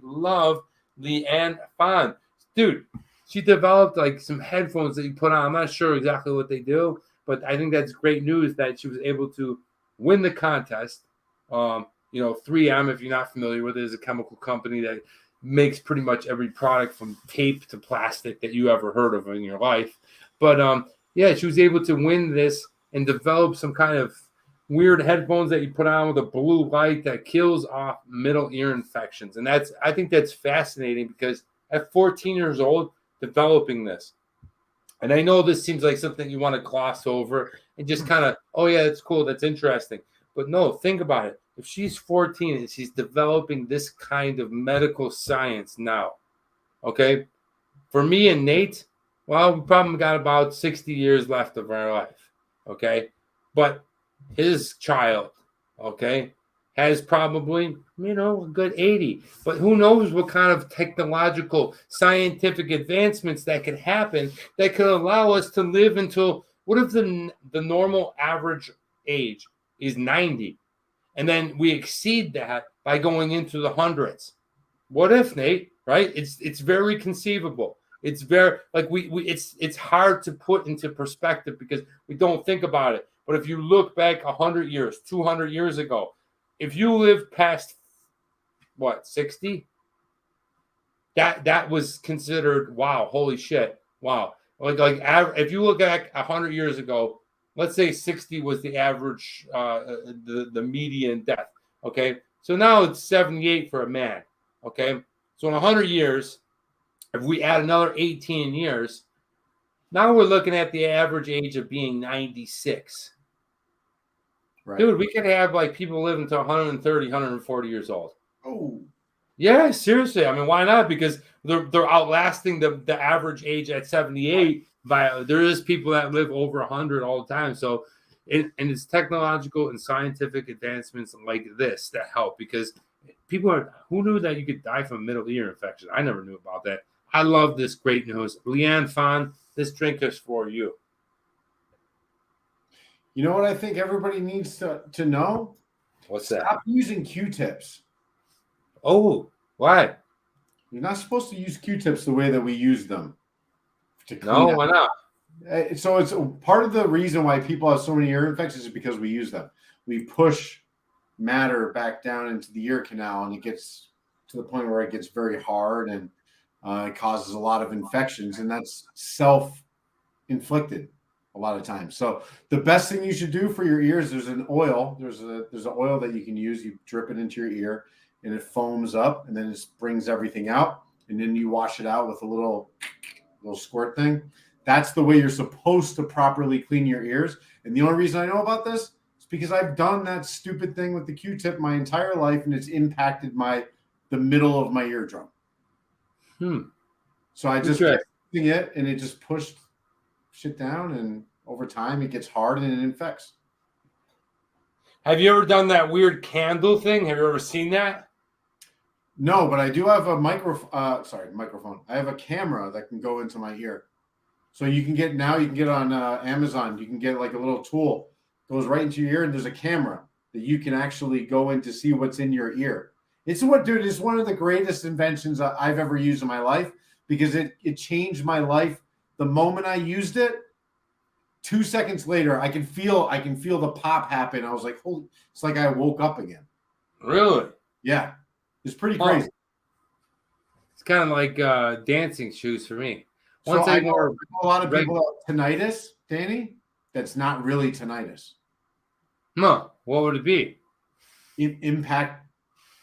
love Leanne Fon. Dude, she developed like some headphones that you put on. I'm not sure exactly what they do, but I think that's great news that she was able to win the contest. 3M, if you're not familiar with it, is a chemical company that makes pretty much every product from tape to plastic that you ever heard of in your life. But she was able to win this and develop some kind of weird headphones that you put on with a blue light that kills off middle ear infections. And I think that's fascinating because at 14 years old, developing this. And I know this seems like something you want to gloss over and just kind of, oh yeah, that's cool, that's interesting. But no, think about it. If she's 14 and she's developing this kind of medical science now, okay, for me and Nate, well, we probably got about 60 years left of our life, okay? But his child, okay, has probably, a good 80. But who knows what kind of technological, scientific advancements that could happen that could allow us to live until, what if the normal average age is 90? And then we exceed that by going into the hundreds. What if, Nate? Right? It's very conceivable. It's very it's hard to put into perspective because we don't think about it. But if you look back 100 years, 200 years ago, if you live past 60, that was considered, wow, holy shit, wow. If you look at 100 years ago, let's say 60 was the average, the median death, okay? So now it's 78 for a man, okay? So in 100 years, if we add another 18 years, now we're looking at the average age of being 96. Right. Dude, we could have people living to 130, 140 years old. Oh. Yeah, seriously. I mean, why not? Because they're outlasting the average age at 78. There is people that live over 100 all the time. So, and it's technological and scientific advancements like this that help because who knew that you could die from a middle ear infection? I never knew about that. I love this great news. Leanne Fon, this drink is for you. You know what I think everybody needs to know? What's that? Stop using Q-tips. Oh, why? You're not supposed to use Q-tips the way that we use them. No, why not? So it's part of the reason why people have so many ear infections is because we use them. We push matter back down into the ear canal, and it gets to the point where it gets very hard, and it causes a lot of infections, and that's self-inflicted a lot of times. So the best thing you should do for your ears, there's an oil. There's an oil that you can use. You drip it into your ear, and it foams up, and then it brings everything out, and then you wash it out with a little squirt thing. That's the way you're supposed to properly clean your ears. And the only reason I know about this is because I've done that stupid thing with the Q-tip my entire life, and it's impacted the middle of my eardrum. So I just kept using it, and it just pushed shit down, and over time it gets hard and it infects. Have you ever done that weird candle thing? Have you ever seen that? No, but I do have a microphone. I have a camera that can go into my ear. So you can get on Amazon. You can get like a little tool, goes right into your ear, and there's a camera that you can actually go in to see what's in your ear. It's one of the greatest inventions I've ever used in my life because it changed my life. The moment I used it, 2 seconds later, I can feel the pop happen. I was like, holy! It's like I woke up again. Really? Yeah. It's pretty crazy. It's kind of like dancing shoes for me. I know a lot of people have tinnitus, Danny. That's not really tinnitus. No. What would it be?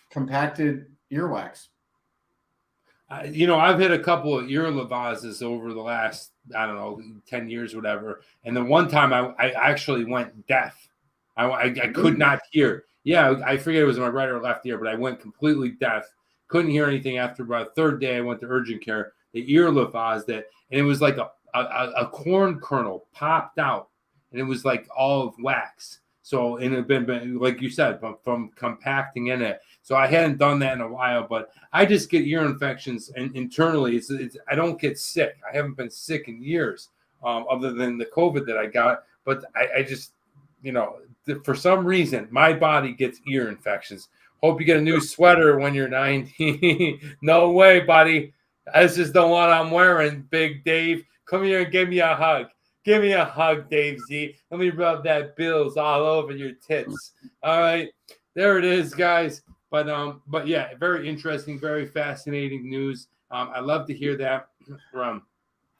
Compacted earwax. I've hit a couple of ear lavazes over the last, I don't know, 10 years, whatever. And the one time I actually went deaf. I could not hear. Yeah, I forget it was my right or left ear, but I went completely deaf. Couldn't hear anything. After about the third day, I went to urgent care. The ear lavazed it, and it was like a corn kernel popped out, and it was like all of wax. So, and it had been like you said, from compacting in it. So I hadn't done that in a while, but I just get ear infections, and internally, I don't get sick. I haven't been sick in years, other than the COVID that I got. But I just, for some reason, my body gets ear infections. Hope you get a new sweater when you're 90. No way, buddy. This is the one I'm wearing, Big Dave. Come here and give me a hug. Give me a hug, Dave Z. Let me rub that bills all over your tits. All right. There it is, guys. But yeah, very interesting, very fascinating news. I love to hear that.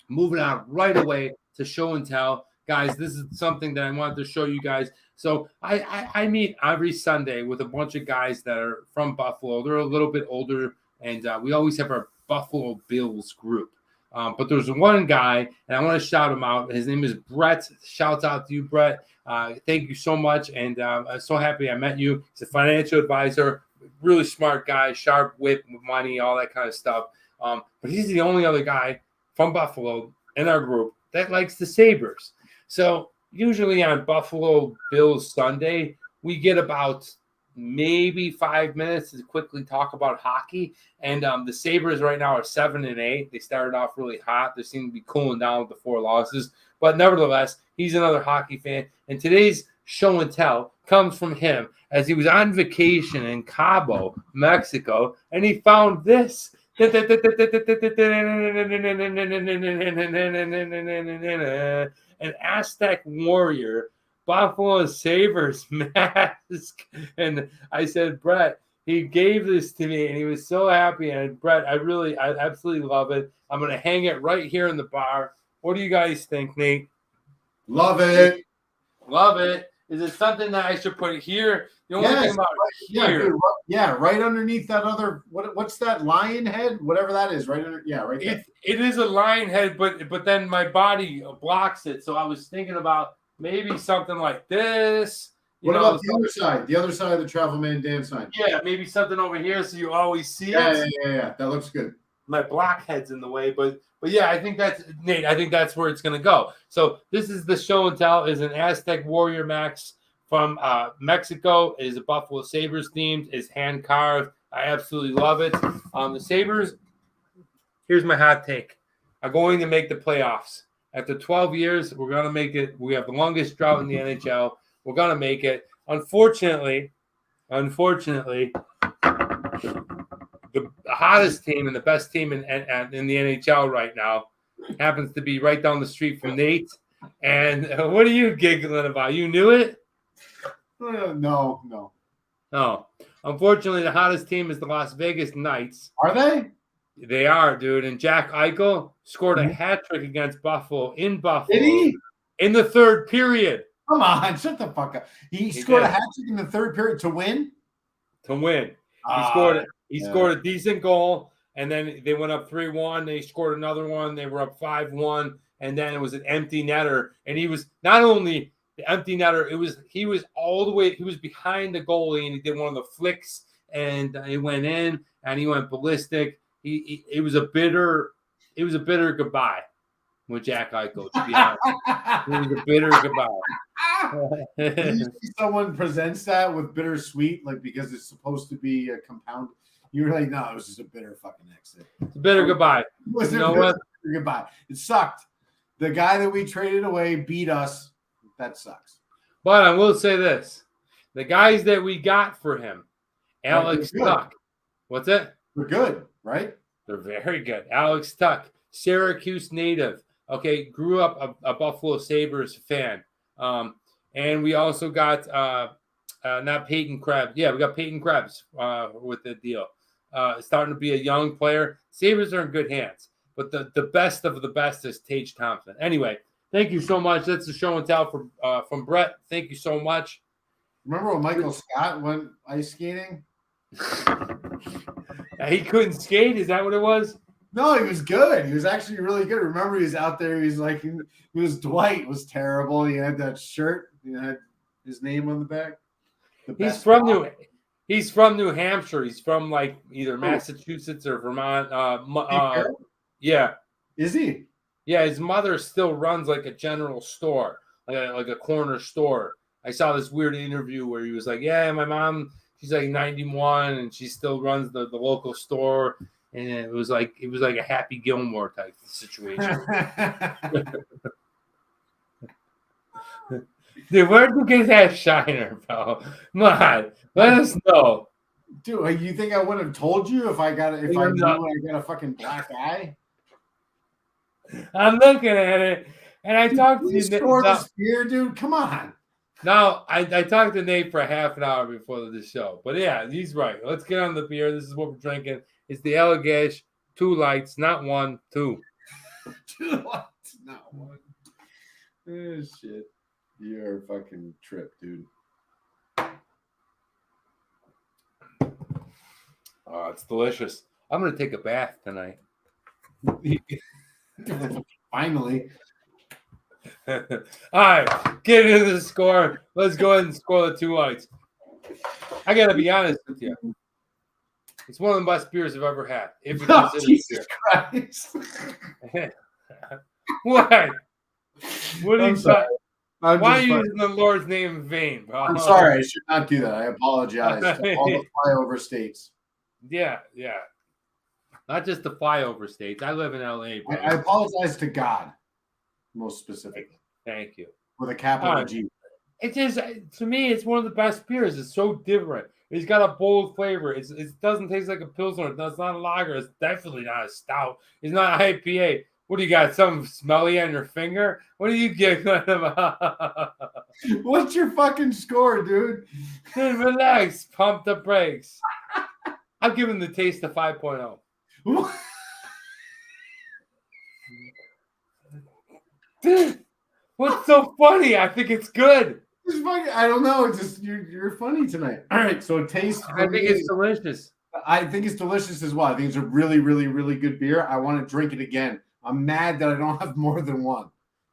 Moving on right away to show and tell. Guys, this is something that I wanted to show you guys. So I meet every Sunday with a bunch of guys that are from Buffalo. They're a little bit older, and we always have our Buffalo Bills group. But there's one guy, and I want to shout him out. His name is Brett. Shouts out to you, Brett. Thank you so much, and I'm so happy I met you. He's a financial advisor, really smart guy, sharp wit with money, all that kind of stuff. But he's the only other guy from Buffalo in our group that likes the Sabres. So usually on Buffalo Bills Sunday, we get about maybe 5 minutes to quickly talk about hockey. And the Sabres right now are 7-8. They started off really hot. They seem to be cooling down with the 4 losses. But nevertheless, he's another hockey fan. And today's show and tell comes from him as he was on vacation in Cabo, Mexico, and he found this. An Aztec warrior Buffalo Sabres mask. And I said, Brett, he gave this to me and he was so happy. And Brett, I absolutely love it. I'm going to hang it right here in the bar. What do you guys think, Nate? Love it. Love it. Is it something that I should put here? The only thing about here. Yeah, right underneath that other, what's that lion head? Whatever that is, right under, right there. It is a lion head, but then my body blocks it. So I was thinking about maybe something like this. What about the other side? The other side of the Travel Man Dan sign. Yeah, maybe something over here so you always see it. Yeah. That looks good. My blockhead's in the way, but yeah, I think that's Nate. I think that's where it's gonna go. So this is the show and tell. Is an Aztec warrior max from Mexico. It is a Buffalo Sabres themed. Is hand carved. I absolutely love it. The Sabres. Here's my hot take. Are going to make the playoffs. After 12 years, we're going to make it. We have the longest drought in the NHL. We're going to make it. Unfortunately, the hottest team and the best team in the NHL right now happens to be right down the street from Nate. And what are you giggling about? You knew it? No. Oh, unfortunately, the hottest team is the Las Vegas Knights. Are they? They are, dude. And Jack Eichel scored a hat trick against Buffalo in Buffalo. Did he? In the third period. Come on, shut the fuck up. He scored a hat trick in the third period to win? To win. He scored a decent goal, and then they went up 3-1. They scored another one. They were up 5-1, and then it was an empty netter. And he was not only the empty netter, he was all the way, he was behind the goalie, and he did one of the flicks, and he went in, and he went ballistic. It was a bitter goodbye with Jack Eichel, to be honest. It was a bitter goodbye. Did you see someone presents that with bittersweet, like because it's supposed to be a compound? You were like, no, it was just a bitter fucking exit. It's a bitter goodbye. You know what? Goodbye. It sucked. The guy that we traded away beat us. That sucks. But I will say this. The guys that we got for him, Alex Tuck. What's it? We're good, right? They're very good. Alex Tuck, Syracuse native. Okay, grew up a Buffalo Sabres fan. And we also got not Peyton Krebs. Yeah, we got Peyton Krebs with the deal. Starting to be a young player. Sabres are in good hands. But the best of the best is Tage Thompson. Anyway, thank you so much. That's the show and tell from Brett. Thank you so much. Remember when Michael Scott went ice skating? He couldn't skate? Is that what it was? No, he was good. He was actually really good. Remember, he was out there. He's like, he was Dwight was terrible. He had that shirt. He had his name on the back. He's from New Hampshire. He's from like either Massachusetts or Vermont. Yeah. Is he? Yeah, his mother still runs like a general store, like a corner store. I saw this weird interview where he was like, "Yeah, my mom, she's like 91 and she still runs the local store." And it was like a Happy Gilmore type situation. Dude, where'd you get that shiner, bro? Come on, let us know. Dude, you think I would have told you if I knew I got a fucking black eye? I'm looking at it, and I talked to you. This beer, dude. Come on. No, I talked to Nate for a half an hour before the show. But yeah, he's right. Let's get on the beer. This is what we're drinking. It's the Allagash, 2 lights, not 1, 2. 2 lights, not 1. Oh, shit. You're a fucking trip, dude. Oh, it's delicious. I'm going to take a bath tonight. Finally. All right, get into the score. Let's go ahead and score the 2 lights. I got to be honest with you. It's one of the best beers I've ever had. If you consider Jesus Christ. What? What are you sorry. Why are you using the Lord's name in vain, bro? I'm sorry. I should not do that. I apologize to all the flyover states. Yeah. Not just the flyover states. I live in LA, bro. I apologize to God, most specifically. Thank you. With a capital G. It just, to me, it's one of the best beers. It's so different. It's got a bold flavor. It doesn't taste like a Pilsner. It's not a lager. It's definitely not a stout. It's not an IPA. What do you got? Something smelly on your finger? What are you getting about? What's your fucking score, dude? Dude, relax. Pump the brakes. I'm giving the taste a 5.0. Dude, what's so funny? I think it's good. I don't know. It's just you're funny tonight. All right, so taste. I think it's delicious. I think it's delicious as well. I think it's a really, really, really good beer. I want to drink it again. I'm mad that I don't have more than one.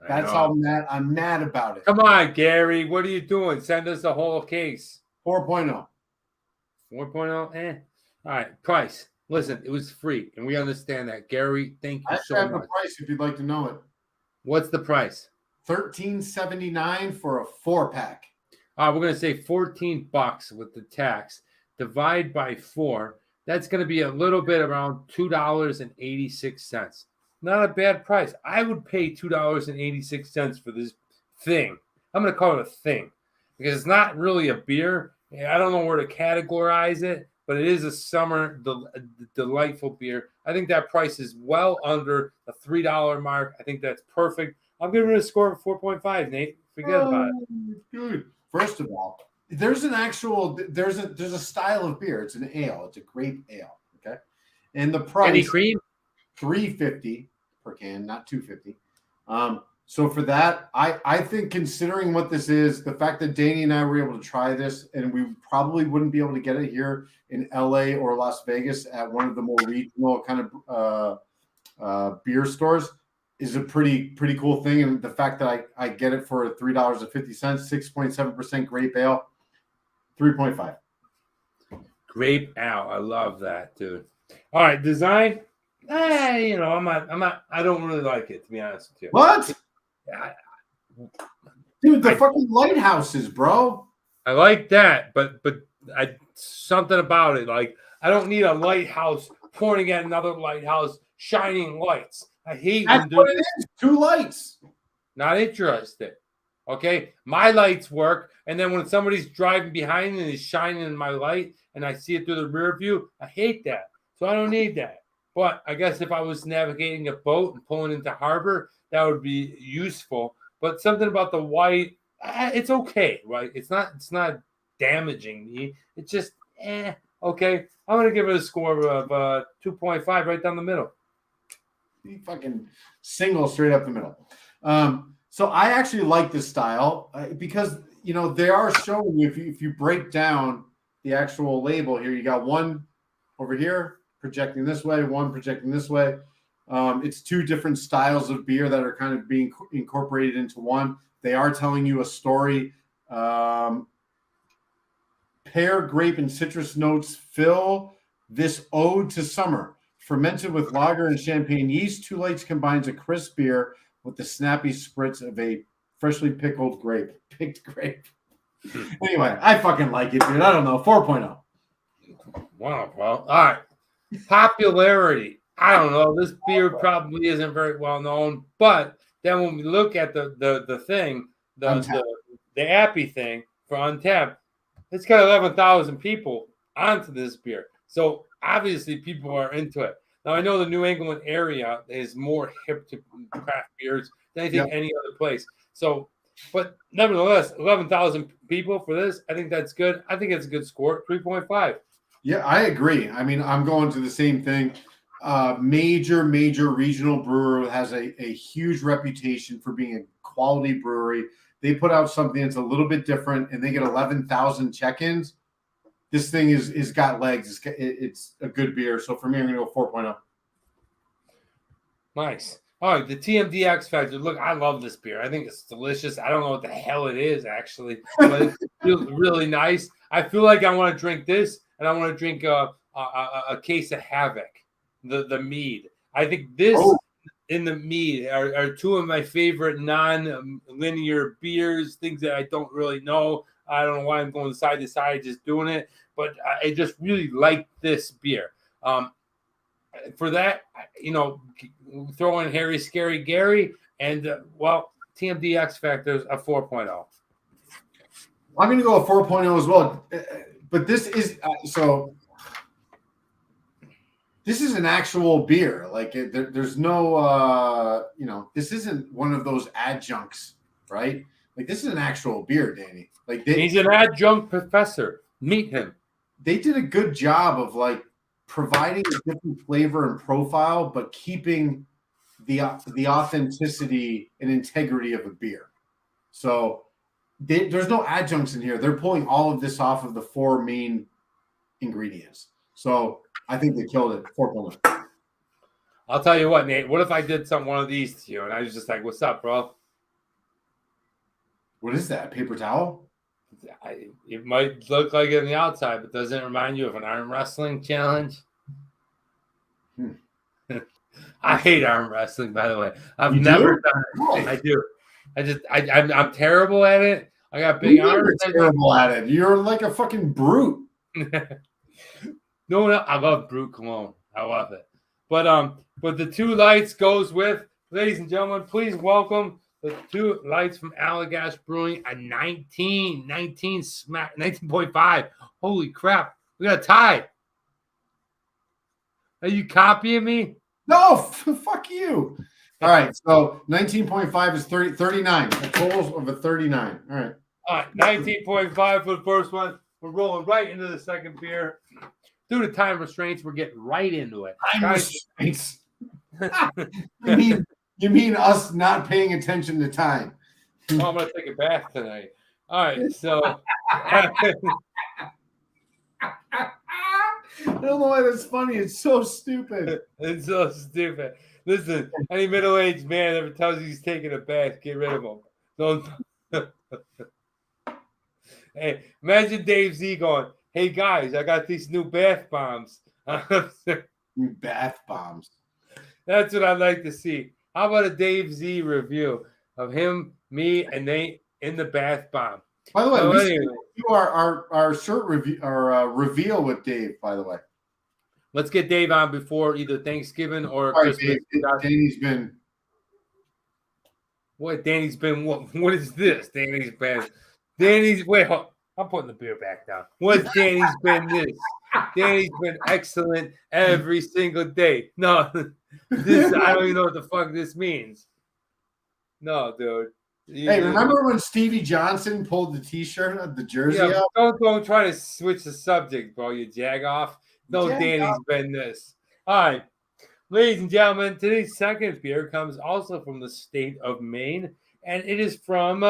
That's how mad I'm mad about it. Come on, Gary. What are you doing? Send us a whole case. 4.0. 4.0? All right. Price. Listen, it was free, and we understand that. Gary, thank you so much. I have the price if you'd like to know it. What's the price? $13.79 for a 4-pack. We're going to say $14 with the tax. Divide by 4. That's going to be a little bit around $2.86. Not a bad price. I would pay $2.86 for this thing. I'm going to call it a thing because it's not really a beer. I don't know where to categorize it, but it is a summer delightful beer. I think that price is well under the $3 mark. I think that's perfect. I'm giving it a score of 4.5, Nate. Forget about it. Dude, first of all, there's a style of beer. It's an ale. It's a grape ale. Okay, and the price. Any cream? $3.50 per can, not $2.50. So for that, I think considering what this is, the fact that Danny and I were able to try this, and we probably wouldn't be able to get it here in LA or Las Vegas at one of the more regional kind of beer stores, is a pretty cool thing. And the fact that I get it for $3.50, 6.7% grape ale, 3.5. Grape Ale. I love that, dude. All right, design. I'm not. I don't really like it, to be honest with you. What? Dude, the fucking lighthouses, bro. I like that, but something about it. Like, I don't need a lighthouse pointing at another lighthouse, shining lights. I hate. That's what it is. 2 lights. Not interested. Okay, my lights work, and then when somebody's driving behind me and is shining in my light, and I see it through the rear view, I hate that. So I don't need that. But I guess if I was navigating a boat and pulling into harbor, that would be useful. But something about the white, it's okay, right? It's not damaging me. It's just, okay. I'm going to give it a score of 2.5 right down the middle. You fucking single straight up the middle. So I actually like this style because, they are showing you, if you break down the actual label here, you got one over here projecting this way, one projecting this way. It's two different styles of beer that are kind of being incorporated into one. They are telling you a story. Pear, grape, and citrus notes fill this ode to summer. Fermented with lager and champagne yeast, Two Lights combines a crisp beer with the snappy spritz of a freshly picked grape. Anyway, I fucking like it, dude. I don't know. 4.0. Wow, well, all right. Popularity. I don't know. This beer probably isn't very well known, but then when we look at the thing, the Appy thing for Untapped, it's got 11,000 people onto this beer. So obviously people are into it. Now I know the New England area is more hip to craft beers than I think any other place. So, but nevertheless, 11,000 people for this, I think that's good. I think it's a good score, 3.5. Yeah, I agree. I mean, I'm going to the same thing. Major regional brewer has a huge reputation for being a quality brewery. They put out something that's a little bit different, and they get 11,000 check-ins. This thing is got legs. It's a good beer. So for me, I'm going to go 4.0. Nice. All right, the TMD X Factor. Look, I love this beer. I think it's delicious. I don't know what the hell it is, actually, but it feels really nice. I feel like I want to drink this, and I want to drink a case of Havoc, the mead. I think this and the mead are two of my favorite non-linear beers, things that I don't really know. I don't know why I'm going side to side just doing it, but I just really like this beer. For that, throw in Harry Scary Gary, and TMD X Factor's a 4.0. I'm going to go a 4.0 as well, but this is this is an actual beer. Like there's no, this isn't one of those adjuncts, right? Like this is an actual beer, Danny. Like he's an adjunct professor. Meet him. They did a good job of like providing a different flavor and profile, but keeping the authenticity and integrity of a beer. So there's no adjuncts in here. They're pulling all of this off of the four main ingredients. So I think they killed it. 4.0. I'll tell you what, Nate. What if I did one of these to you, and I was just like, "What's up, bro?" What is that? Paper towel? It might look like it on the outside, but doesn't it remind you of an arm wrestling challenge? I hate arm wrestling, by the way. I've never done it. I do. I'm terrible at it. I got big arms. You're terrible at it. You're like a fucking brute. No, I love Brute Cologne. I love it. But the Two Lights goes with, ladies and gentlemen, please welcome the Two Lights from Allagash Brewing, a 19.5. Holy crap. We got a tie. Are you copying me? No, fuck you. All right, so 19.5 is 39. A total of a 39. All right. All right, 19.5 for the first one. We're rolling right into the second beer. Due to time restraints, we're getting right into it. Time restraints. You mean us not paying attention to time? Oh, I'm gonna take a bath tonight. All right, so I don't know why that's funny. It's so stupid. It's so stupid. Listen, any middle-aged man ever tells you he's taking a bath, get rid of him. Don't. Hey, imagine Dave Z going, "Hey guys, I got these new bath bombs." New bath bombs. That's what I'd like to see. How about a Dave Z review of him, me, and Nate in the bath bomb? By the way, anyway, do our shirt review or reveal with Dave. By the way, let's get Dave on before either Thanksgiving or right, Christmas. Dave, Danny's been. What? Danny's been what? What is this? Danny's been. Danny's wait. I'm putting the beer back down. What's Danny's been this? Danny's been excellent every single day. No, this I don't even know what the fuck this means. No, dude. Hey, remember when Stevie Johnson pulled the T-shirt, the jersey up? Don't try to switch the subject, bro. You jag off. No, Danny's been this. All right, ladies and gentlemen, today's second beer comes also from the state of Maine, and it is from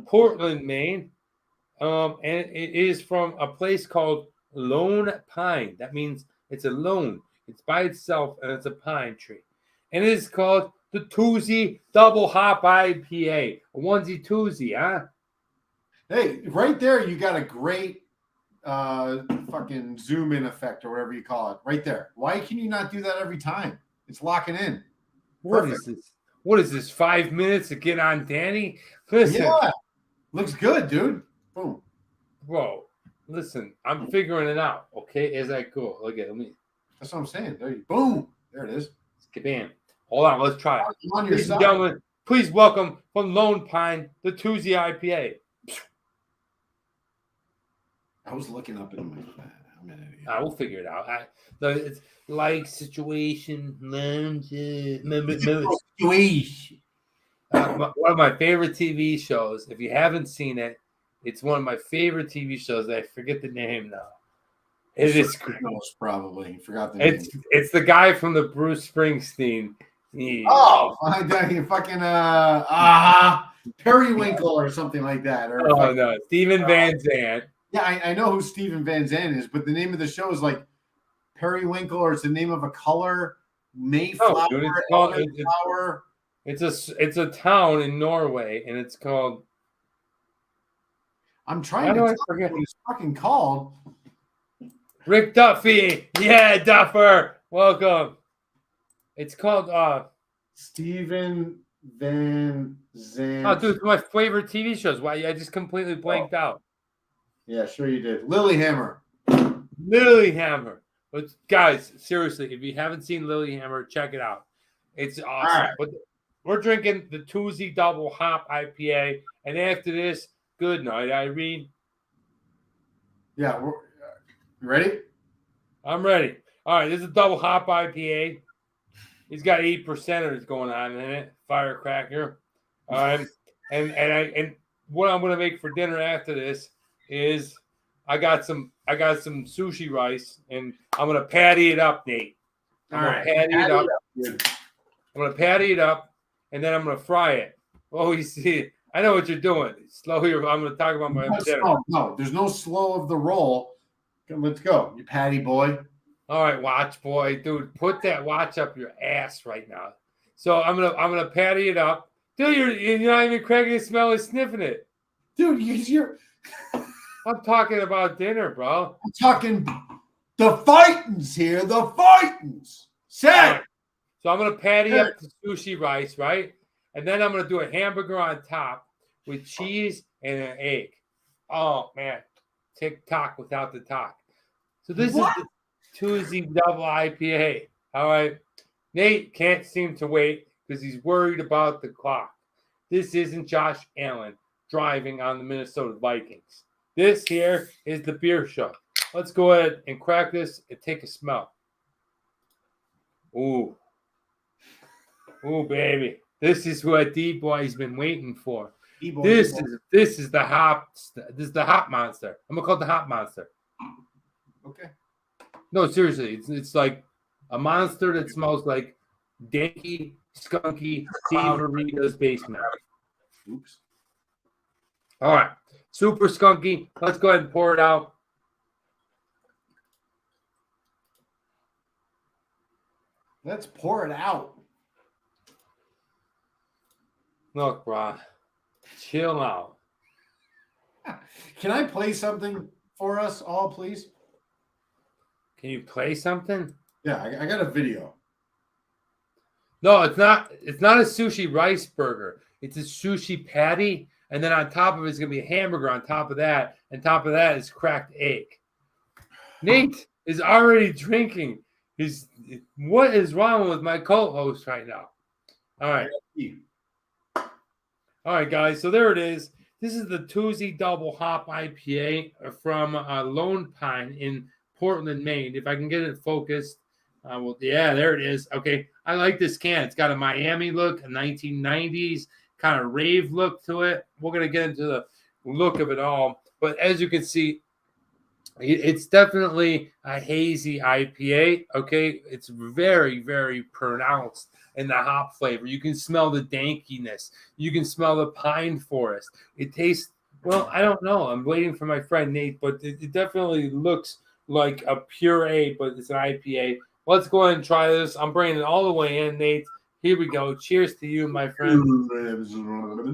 Portland, Maine. And it is from a place called Lone Pine. That means it's a lone. It's by itself, and it's a pine tree. And it is called the Twosie Double Hop IPA. A onesie twosie, huh? Hey, right there, you got a great fucking zoom in effect or whatever you call it. Right there. Why can you not do that every time? It's locking in. What is this? What is this? 5 minutes to get on Danny? Listen. Yeah. Looks good, dude. Boom. Bro, listen, I'm figuring it out, okay, as I go. Look at me. That's what I'm saying. There you boom. There it is. Kabam. Hold on, let's try it. On your Ladies and side. gentlemen, please welcome from Lone Pine, the Twosie IPA. I was looking up in my. I'm an idiot. We'll figure it out. It's like situation, Situation. one of my favorite TV shows. If you haven't seen it, it's one of my favorite TV shows. I forget the name now. It is probably forgot the name. It's the guy from the Bruce Springsteen. Oh, fucking Periwinkle or something like that. Or no, Steven Van Zandt. Yeah, I know who Steven Van Zandt is, but the name of the show is like Periwinkle, or it's the name of a color, Mayflower. Oh, dude, it's a town in Norway, and it's called. I'm trying to forget what it's fucking called. Rick Duffy, yeah, Duffer, welcome. It's called Steven Van Zandt. Oh, dude, it's my favorite TV shows. Why? I just completely blanked out. Yeah, sure you did. Lilyhammer. Lilyhammer. But guys, seriously, if you haven't seen Lilyhammer, check it out. It's awesome. Right. But we're drinking the Twosie Double Hop IPA, and after this, good night, Irene. Yeah, you ready? I'm ready. All right, this is a double hop IPA. He's got 8%ers going on in it. Firecracker. All right, and what I'm gonna make for dinner after this is I got some sushi rice, and I'm gonna patty it up, Nate. I'm gonna patty it up, and then I'm gonna fry it. Oh, you see, I know what you're doing. Slow your. I'm gonna talk about my dinner. No, there's no slow of the roll. Let's go, you patty boy. All right, watch boy, dude. Put that watch up your ass right now. So I'm gonna patty it up. Dude, you're not even cracking a smell and sniffing it. Dude, you're. I'm talking about dinner, bro. I'm talking the fightings here. The fightings. Say. Right. So I'm gonna patty up the sushi rice, right? And then I'm gonna do a hamburger on top with cheese and an egg. Oh man, TikTok without the talk. So this is the Twosie Double IPA. All right. Nate can't seem to wait because he's worried about the clock. This isn't Josh Allen driving on the Minnesota Vikings. This here is the beer show. Let's go ahead and crack this and take a smell. Ooh. Ooh, baby. This is what D-Boy's been waiting for. This is the hop. This is the hop monster. I'm gonna call it the hop monster. Okay. No, seriously, it's like a monster that smells like danky, skunky, Rita's basement. Oops. All right, super skunky. Let's go ahead and pour it out. Let's pour it out. Look, bro, chill out. Can I play something for us all, please? Can you play something? Yeah, I got a video. No, it's not. It's not a sushi rice burger. It's a sushi patty, and then on top of it is gonna be a hamburger. On top of that, and top of that is cracked egg. Nate is already drinking. What is wrong with my co-host right now? All right. All right, guys. So there it is. This is the Twosie Double Hop IPA from Lone Pine in Portland, Maine. If I can get it focused. Yeah, there it is. Okay. I like this can. It's got a Miami look, a 1990s kind of rave look to it. We're going to get into the look of it all. But as you can see, it's definitely a hazy IPA. Okay. It's very, very pronounced in the hop flavor. You can smell the dankiness. You can smell the pine forest. It tastes, well, I don't know. I'm waiting for my friend Nate, but it definitely looks like a puree, but it's an IPA. Let's go ahead and try this. I'm bringing it all the way in, Nate. Here we go. Cheers to you, my friend.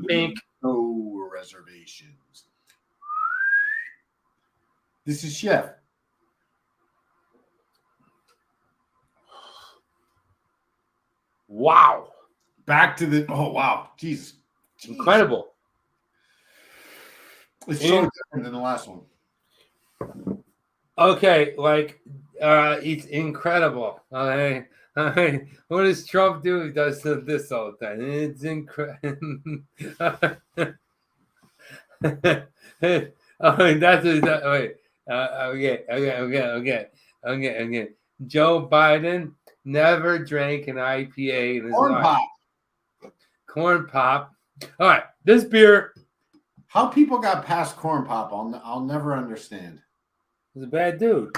Pink. No reservations. This is Chef. Wow. Back to the wow. Jesus. Incredible. It's so different than the last one. Okay, like it's incredible. What does Trump do? He does this all the time. It's incredible. Okay. Joe Biden never drank an IPA in his life. Corn pop. All right, this beer. How people got past corn pop, I'll never understand. He's a bad dude.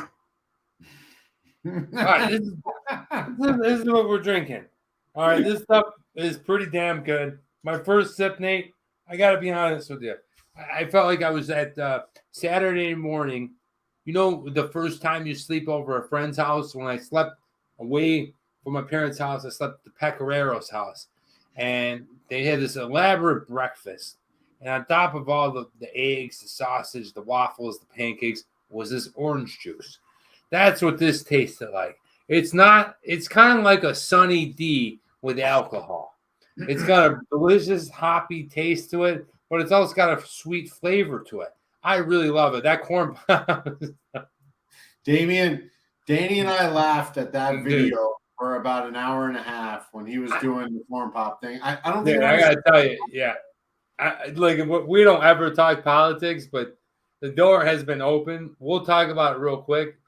All right, this is what we're drinking. All right, this stuff is pretty damn good. My first sip, Nate, I got to be honest with you. I felt like I was at Saturday morning. You know, the first time you sleep over a friend's house, when I slept away from my parents' house, I slept at the Pecorero's house. And they had this elaborate breakfast. And on top of all the eggs, the sausage, the waffles, the pancakes, was this orange juice. That's what this tasted like. It's kind of like a Sunny D with alcohol. It's got a delicious hoppy taste to it, but it's also got a sweet flavor to it. I really love it. That corn pop. Danny and I laughed at that video for about an hour and a half when he was doing the corn pop thing. I don't think I gotta tell you, yeah. We don't ever talk politics, but the door has been open. We'll talk about it real quick.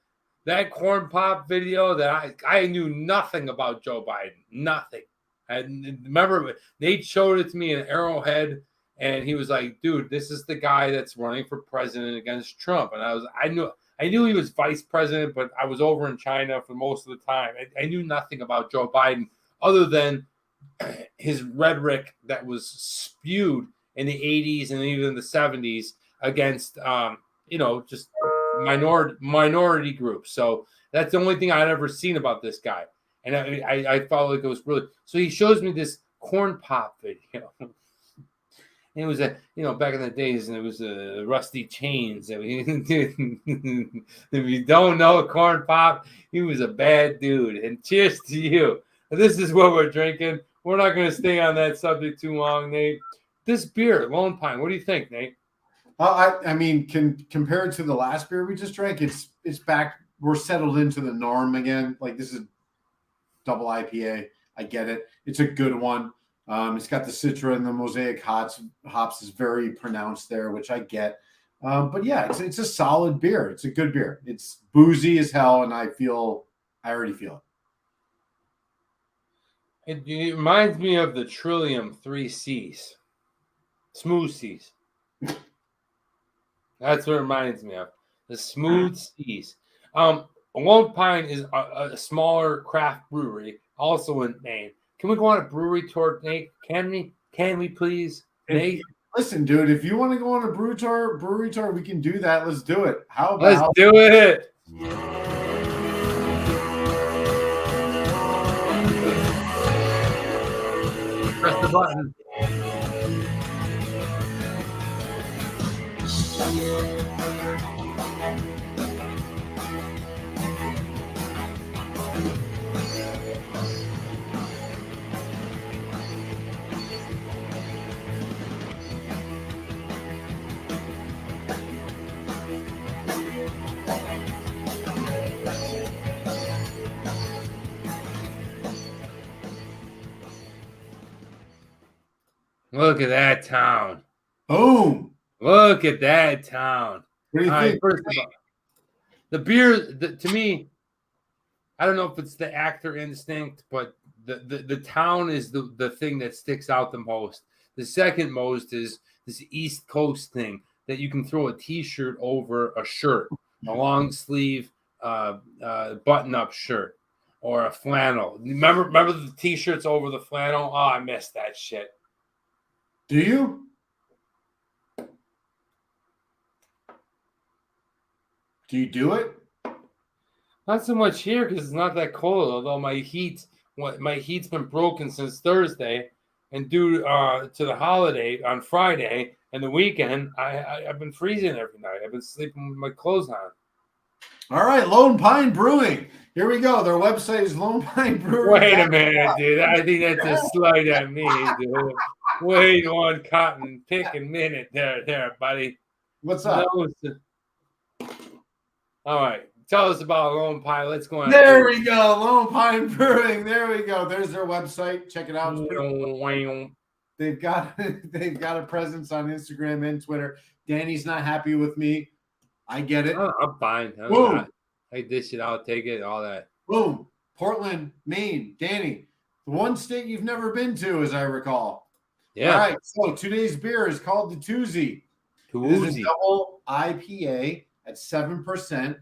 That corn pop video that I knew nothing about Joe Biden, nothing. I remember Nate showed it to me in Arrowhead, and he was like, "Dude, this is the guy that's running for president against Trump." And I knew he was vice president, but I was over in China for most of the time. I knew nothing about Joe Biden other than his rhetoric that was spewed in the 80s and even the 70s against, just minority groups. So that's the only thing I'd ever seen about this guy. And I felt like it was really, so he shows me this corn pop video. And it was back in the days, and it was Rusty Chains. If you don't know corn pop, he was a bad dude. And cheers to you. This is what we're drinking. We're not going to stay on that subject too long, Nate. This beer, Lone Pine, what do you think, Nate? I mean, compared to the last beer we just drank, it's back. We're settled into the norm again. Like, this is double IPA. I get it. It's a good one. It's got the Citra and the Mosaic hops is very pronounced there, which I get. But yeah, it's a solid beer. It's a good beer. It's boozy as hell, and I already feel it. It reminds me of the Trillium 3 Cs. Smooth Cs. That's what it reminds me of. The Smooth Cs. Lone Pine is a smaller craft brewery, also in Maine. Can we go on a brewery tour, Nate? Can we please, Nate? Listen, dude, if you want to go on a brewery tour, we can do that. Let's do it. How about? Let's do it. Press the button. Look at that town. Boom. Look at that town. What do you think? First of all, the beer, to me, I don't know if it's the actor instinct, but the town is the thing that sticks out the most. The second most is this East Coast thing that you can throw a T-shirt over a shirt, a long sleeve button-up shirt, or a flannel. Remember the T-shirts over the flannel? Oh, I missed that shit. Do you? Do you do it? Not so much here because it's not that cold. Although my heat's been broken since Thursday, and due to the holiday on Friday and the weekend, I've been freezing every night. I've been sleeping with my clothes on. All right, Lone Pine Brewing. Here we go. Their website is Lone Pine Brewing. Wait a minute, dude. I think that's a slight at me, dude. Wait one cotton picking minute there, buddy. What's up? All right. Tell us about Lone Pine. Let's go on. There we go. Lone Pine Brewing. There we go. There's their website. Check it out. They've got a presence on Instagram and Twitter. Danny's not happy with me. I get it. I'm fine. I dish it out, take it, all that. Boom. Portland, Maine. Danny, the one state you've never been to, as I recall. Yeah. All right. So today's beer is called the Twosie. It is a double IPA at 7%.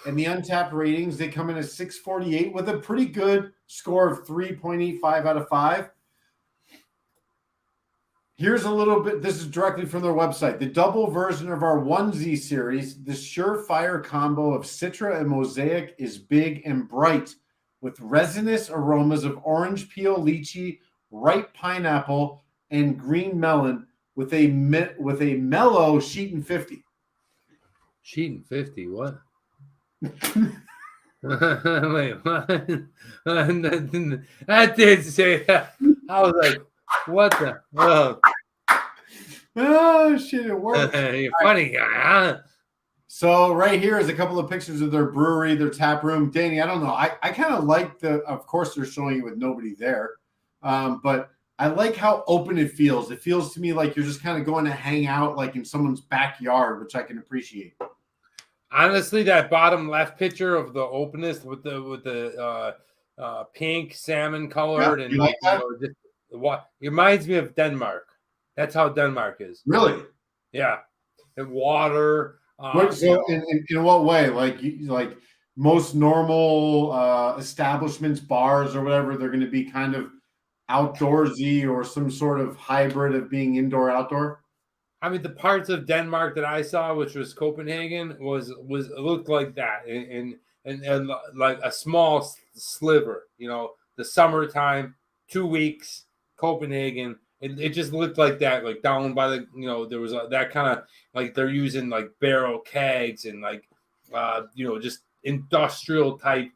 And the Untapped ratings, they come in at 648 with a pretty good score of 3.85 out of 5. Here's a little bit. This is directly from their website. The double version of our onesie series, the surefire combo of Citra and Mosaic is big and bright with resinous aromas of orange peel, lychee, ripe pineapple, and green melon with a mellow Sheeton 50. Sheeton 50, what? Wait, what? I did say that. I was like, what the? Oh, shit, it worked. You're funny guy, huh? So right here is a couple of pictures of their brewery, their tap room. Danny, I don't know. I kind of like of course, they're showing you with nobody there. But I like how open it feels. It feels to me like you're just kind of going to hang out like in someone's backyard, which I can appreciate. Honestly, that bottom left picture of the openness with the pink salmon colored and you like that? What it reminds me of Denmark. That's how Denmark is. Really? Yeah. And water. So in what way? Like most normal establishments, bars or whatever, they're going to be kind of outdoorsy or some sort of hybrid of being indoor outdoor. I mean, the parts of Denmark that I saw, which was Copenhagen, was looked like that, and like a small sliver. You know, the summertime, 2 weeks, Copenhagen. It just looked like that, like down by the, there was that kind of like they're using like barrel kegs and like, just industrial type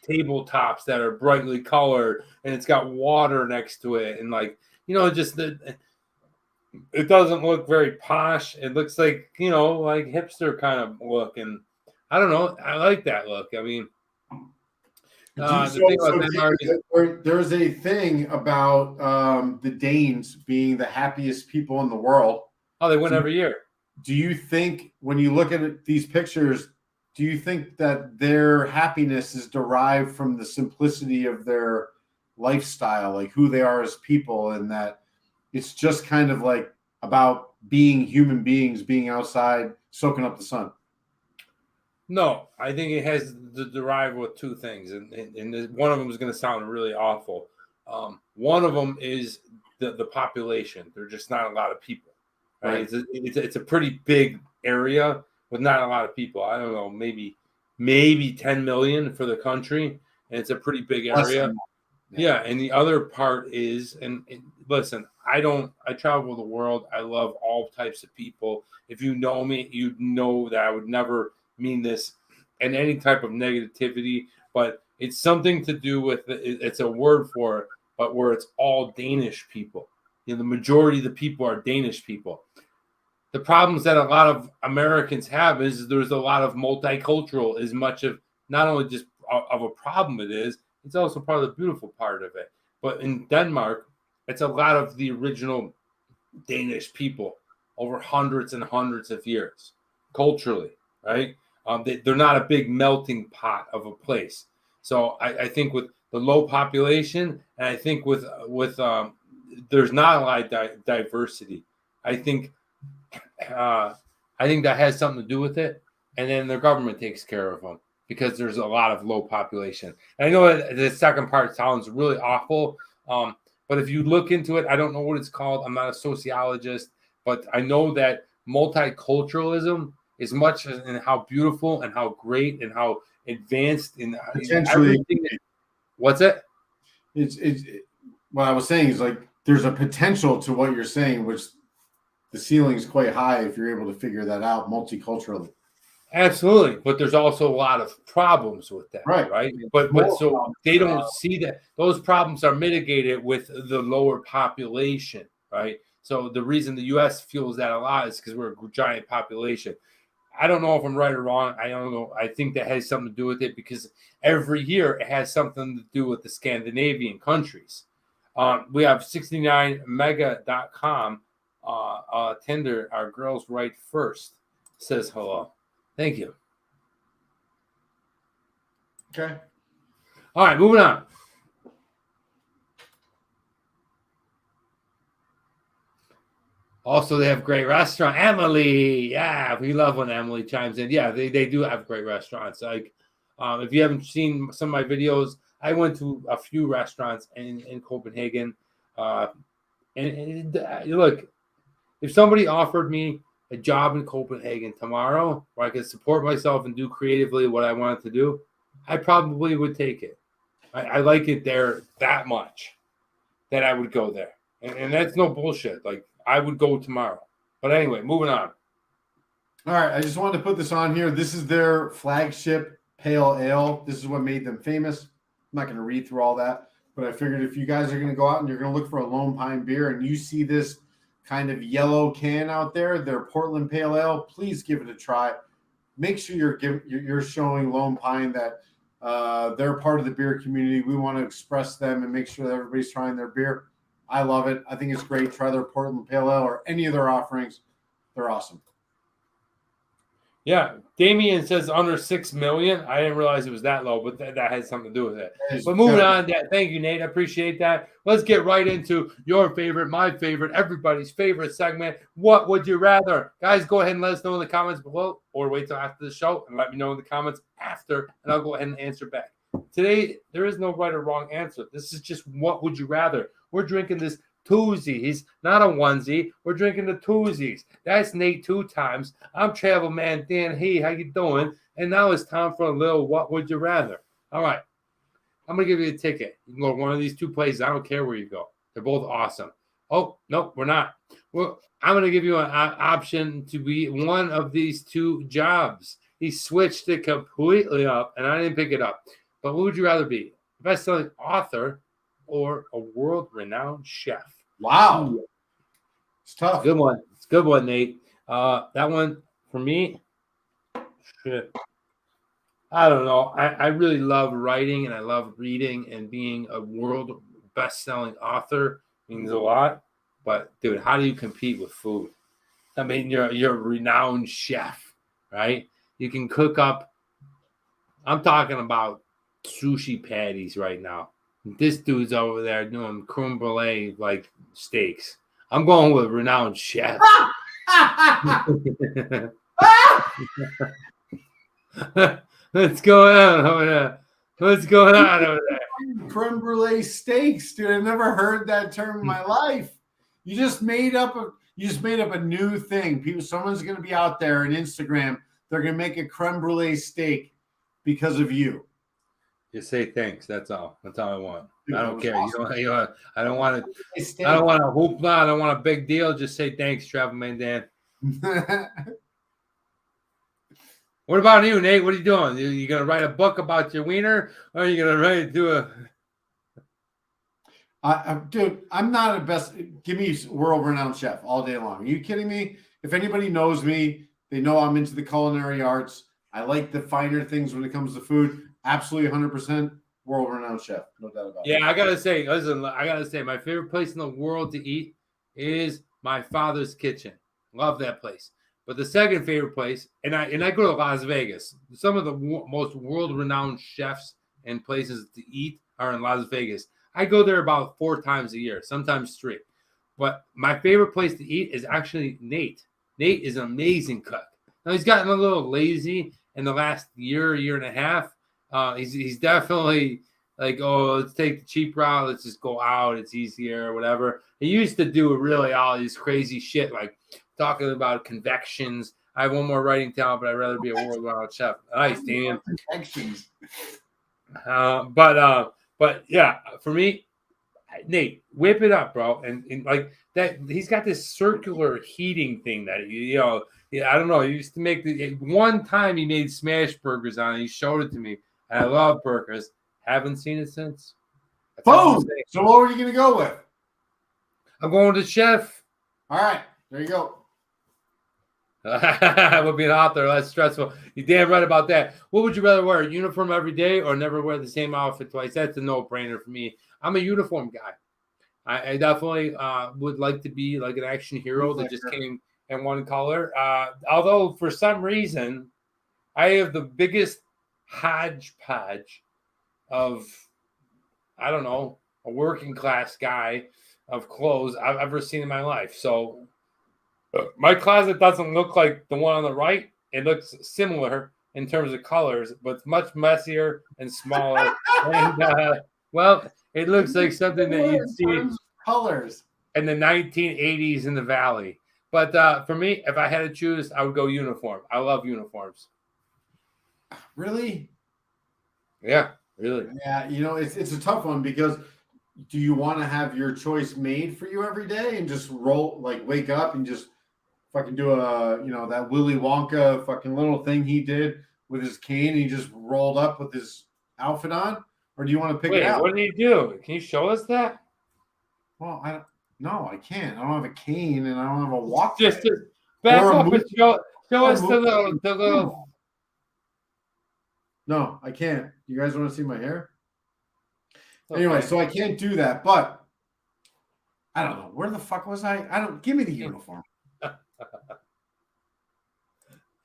tabletops that are brightly colored, and it's got water next to it, and like, just it doesn't look very posh. It looks like, like hipster kind of look, and I don't know. I like that look. I mean, there's a thing about the Danes being the happiest people in the world. Oh, they win every year. Do you think when you look at these pictures, do you think that their happiness is derived from the simplicity of their lifestyle, like who they are as people, and that it's just kind of like about being human beings, being outside, soaking up the sun? No, I think it has to derive with two things, and one of them is going to sound really awful. One of them is the population. There's just not a lot of people, right? It's a pretty big area with not a lot of people. I don't know, maybe 10 million for the country, and it's a pretty big area. Yeah, and the other part is, and listen, I travel the world. I love all types of people. If you know me, you know that I would never mean this in any type of negativity, but it's something to do with it's a word for it, but where it's all Danish people. The majority of the people are Danish people. The problems that a lot of Americans have is there's a lot of multicultural, as much of not only just of a problem it is, it's also part of the beautiful part of it. But in Denmark, it's a lot of the original Danish people over hundreds and hundreds of years, culturally, right? They're not a big melting pot of a place. So I think with the low population, and I think with there's not a lot of diversity. I think that has something to do with it. And then the government takes care of them because there's a lot of low population. And I know that the second part sounds really awful, but if you look into it, I don't know what it's called. I'm not a sociologist, but I know that multiculturalism, as much as in how beautiful and how great and how advanced in Potentially. everything. What's it? It's what I was saying is like there's a potential to what you're saying, which the ceiling is quite high if you're able to figure that out multiculturally. Absolutely, but there's also a lot of problems with that, right? But so they don't see that those problems are mitigated with the lower population, right? So the reason the U.S. feels that a lot is because we're a giant population. I don't know if I'm right or wrong. I don't know. I think that has something to do with it because every year it has something to do with the Scandinavian countries. We have 69mega.com. Tinder, our girls right first, says hello. Thank you. Okay. All right, moving on. Also, they have great restaurant. Emily, yeah, we love when Emily chimes in. Yeah, they do have great restaurants. Like, if you haven't seen some of my videos, I went to a few restaurants in Copenhagen. And look, if somebody offered me a job in Copenhagen tomorrow where I could support myself and do creatively what I wanted to do, I probably would take it. I like it there that much that I would go there. And that's no bullshit. Like, I would go tomorrow. But anyway, moving on. All right, I just wanted to put this on here. This is their flagship pale ale. This is what made them famous. I'm not going to read through all that, but I figured if you guys are going to go out and you're going to look for a Lone Pine beer and you see this kind of yellow can out there, their Portland Pale Ale, please give it a try. Make sure you're showing Lone Pine that they're part of the beer community. We want to express them and make sure that everybody's trying their beer. I love it. I think it's great. Try their Portland Pale Ale or any of their offerings. They're awesome. Yeah, Damien says under 6 million. I didn't realize it was that low, but that has something to do with it. But moving on, thank you, Nate. I appreciate that. Let's get right into your favorite, my favorite, everybody's favorite segment. What would you rather? Guys, go ahead and let us know in the comments below or wait till after the show and let me know in the comments after, and I'll go ahead and answer back. Today, there is no right or wrong answer. This is just what would you rather. We're drinking this Twosie. He's not a onesie. We're drinking the Twosies. That's Nate 2 times. I'm Travel Man Dan. Hey, how you doing? And now it's time for a little what would you rather. All right. I'm going to give you a ticket. You can go to one of these 2 places. I don't care where you go. They're both awesome. Oh, no, we're not. Well, I'm going to give you an option to be one of these 2 jobs. He switched it completely up, and I didn't pick it up. But what would you rather be? A best-selling author or a world-renowned chef? Wow. It's tough. It's a good one. It's a good one, Nate. That one, for me, shit. I don't know. I really love writing, and I love reading, and being a world best-selling author means a lot. But, dude, how do you compete with food? I mean, you're a renowned chef, right? You can cook up. I'm talking about sushi patties right now. This dude's over there doing creme brulee like steaks. I'm going with renowned chef. What's going on over there? What's going on over there? Creme brulee steaks, dude. I've never heard that term in my life. You just made up a new thing. Someone's gonna be out there on Instagram. They're gonna make a creme brulee steak because of you. Just say thanks. That's all. That's all I want. Dude, I don't care. Awesome. I don't want to. I don't want a hoopla. I don't want a big deal. Just say thanks, Travel Man Dan. What about you, Nate? What are you doing? You gonna write a book about your wiener, or are you gonna do a? Dude, I'm not a best. Give me world-renowned chef all day long. Are you kidding me? If anybody knows me, they know I'm into the culinary arts. I like the finer things when it comes to food. Absolutely 100% world-renowned chef. No doubt about it. Yeah, I gotta say, listen, my favorite place in the world to eat is my father's kitchen. Love that place. But the second favorite place, and I go to Las Vegas. Some of the most world-renowned chefs and places to eat are in Las Vegas. I go there about 4 times a year, sometimes 3. But my favorite place to eat is actually Nate. Nate is an amazing cook. Now, he's gotten a little lazy in the last year and a half. He's definitely like, oh, let's take the cheap route. Let's just go out. It's easier or whatever. He used to do really all these crazy shit, like talking about convections. I have one more writing talent, but I'd rather be a world-renowned chef. Nice, Damian. Connections. But yeah, for me, Nate, whip it up, bro. And like that, he's got this circular heating thing that I don't know. He used to make one time he made smash burgers on it. He showed it to me, and I love burgers. Haven't seen it since. Boom. So what were you gonna go with? I'm going to chef. All right, there you go. We'll be an author, less stressful. You're damn right about that. What would you rather wear? A uniform every day or never wear the same outfit twice? That's a no-brainer for me. I'm a uniform guy. I definitely would like to be like an action hero that just came in one color. Although for some reason, I have the biggest hodgepodge of, I don't know, a working class guy of clothes I've ever seen in my life. So my closet doesn't look like the one on the right. It looks similar in terms of colors, but it's much messier and smaller. And, well, it looks like something that you'd see colors in the 1980s in the Valley. But for me, if I had to choose, I would go uniform. I love uniforms. Really? Yeah, really. Yeah, it's a tough one because do you want to have your choice made for you every day and just wake up and just fucking do that Willy Wonka fucking little thing he did with his cane and he just rolled up with his outfit on? Or do you want to pick it out? What did he do? Can you show us that? Well, I can't. I don't have a cane and I don't have a walk. Just back up and show us the little. No, I can't. You guys want to see my hair? Okay. Anyway, so I can't do that, but I don't know. Where the fuck was I? Give me the uniform.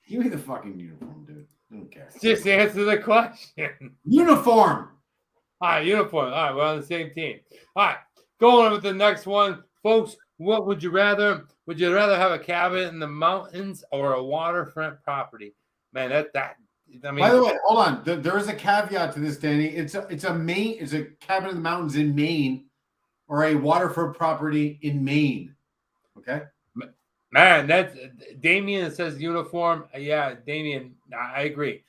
Give me the fucking uniform, dude. I don't care. Just answer the question. Uniform. All right, uniform. All right, we're on the same team. All right, going on with the next one. Folks, what would you rather? Would you rather have a cabin in the mountains or a waterfront property? Man, I mean, by the way, hold on. There is a caveat to this, Danny. It's a cabin in the mountains in Maine or a waterfront property in Maine. Okay. Man, that's Damien says uniform. Yeah, Damien, I agree.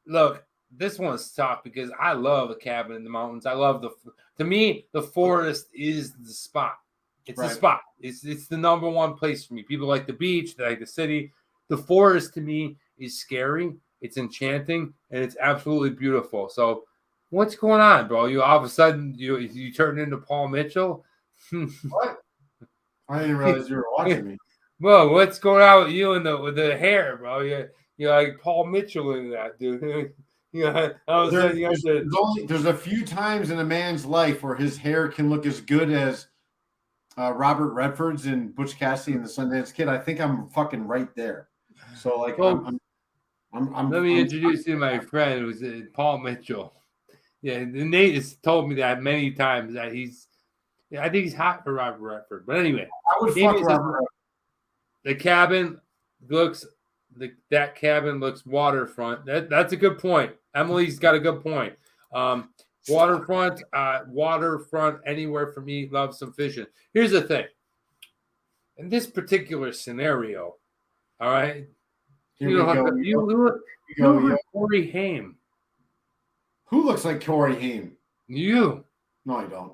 Look, this one's tough because I love a cabin in the mountains. To me, the forest is the spot. It's the spot. It's the number one place for me. People like the beach, they like the city. The forest to me is scary. It's enchanting and it's absolutely beautiful. So, what's going on, bro? You all of a sudden you turned into Paul Mitchell? What? I didn't realize you were watching me. Well, what's going on with you and with the hair, bro? You're like Paul Mitchell in that, dude. There's a few times in a man's life where his hair can look as good as Robert Redford's in Butch Cassidy and the Sundance Kid. I think I'm fucking right there. So like, let me introduce you to my friend who's Paul Mitchell. Yeah, Nate has told me that many times that I think he's hot for Robert Redford. But anyway, I would fuck Robert. The cabin looks waterfront. That's a good point. Emily's got a good point. Waterfront anywhere for me. Love some fishing. Here's the thing. In this particular scenario, all right, you look like Corey Haim. Who looks like Corey Haim? You. No, I don't.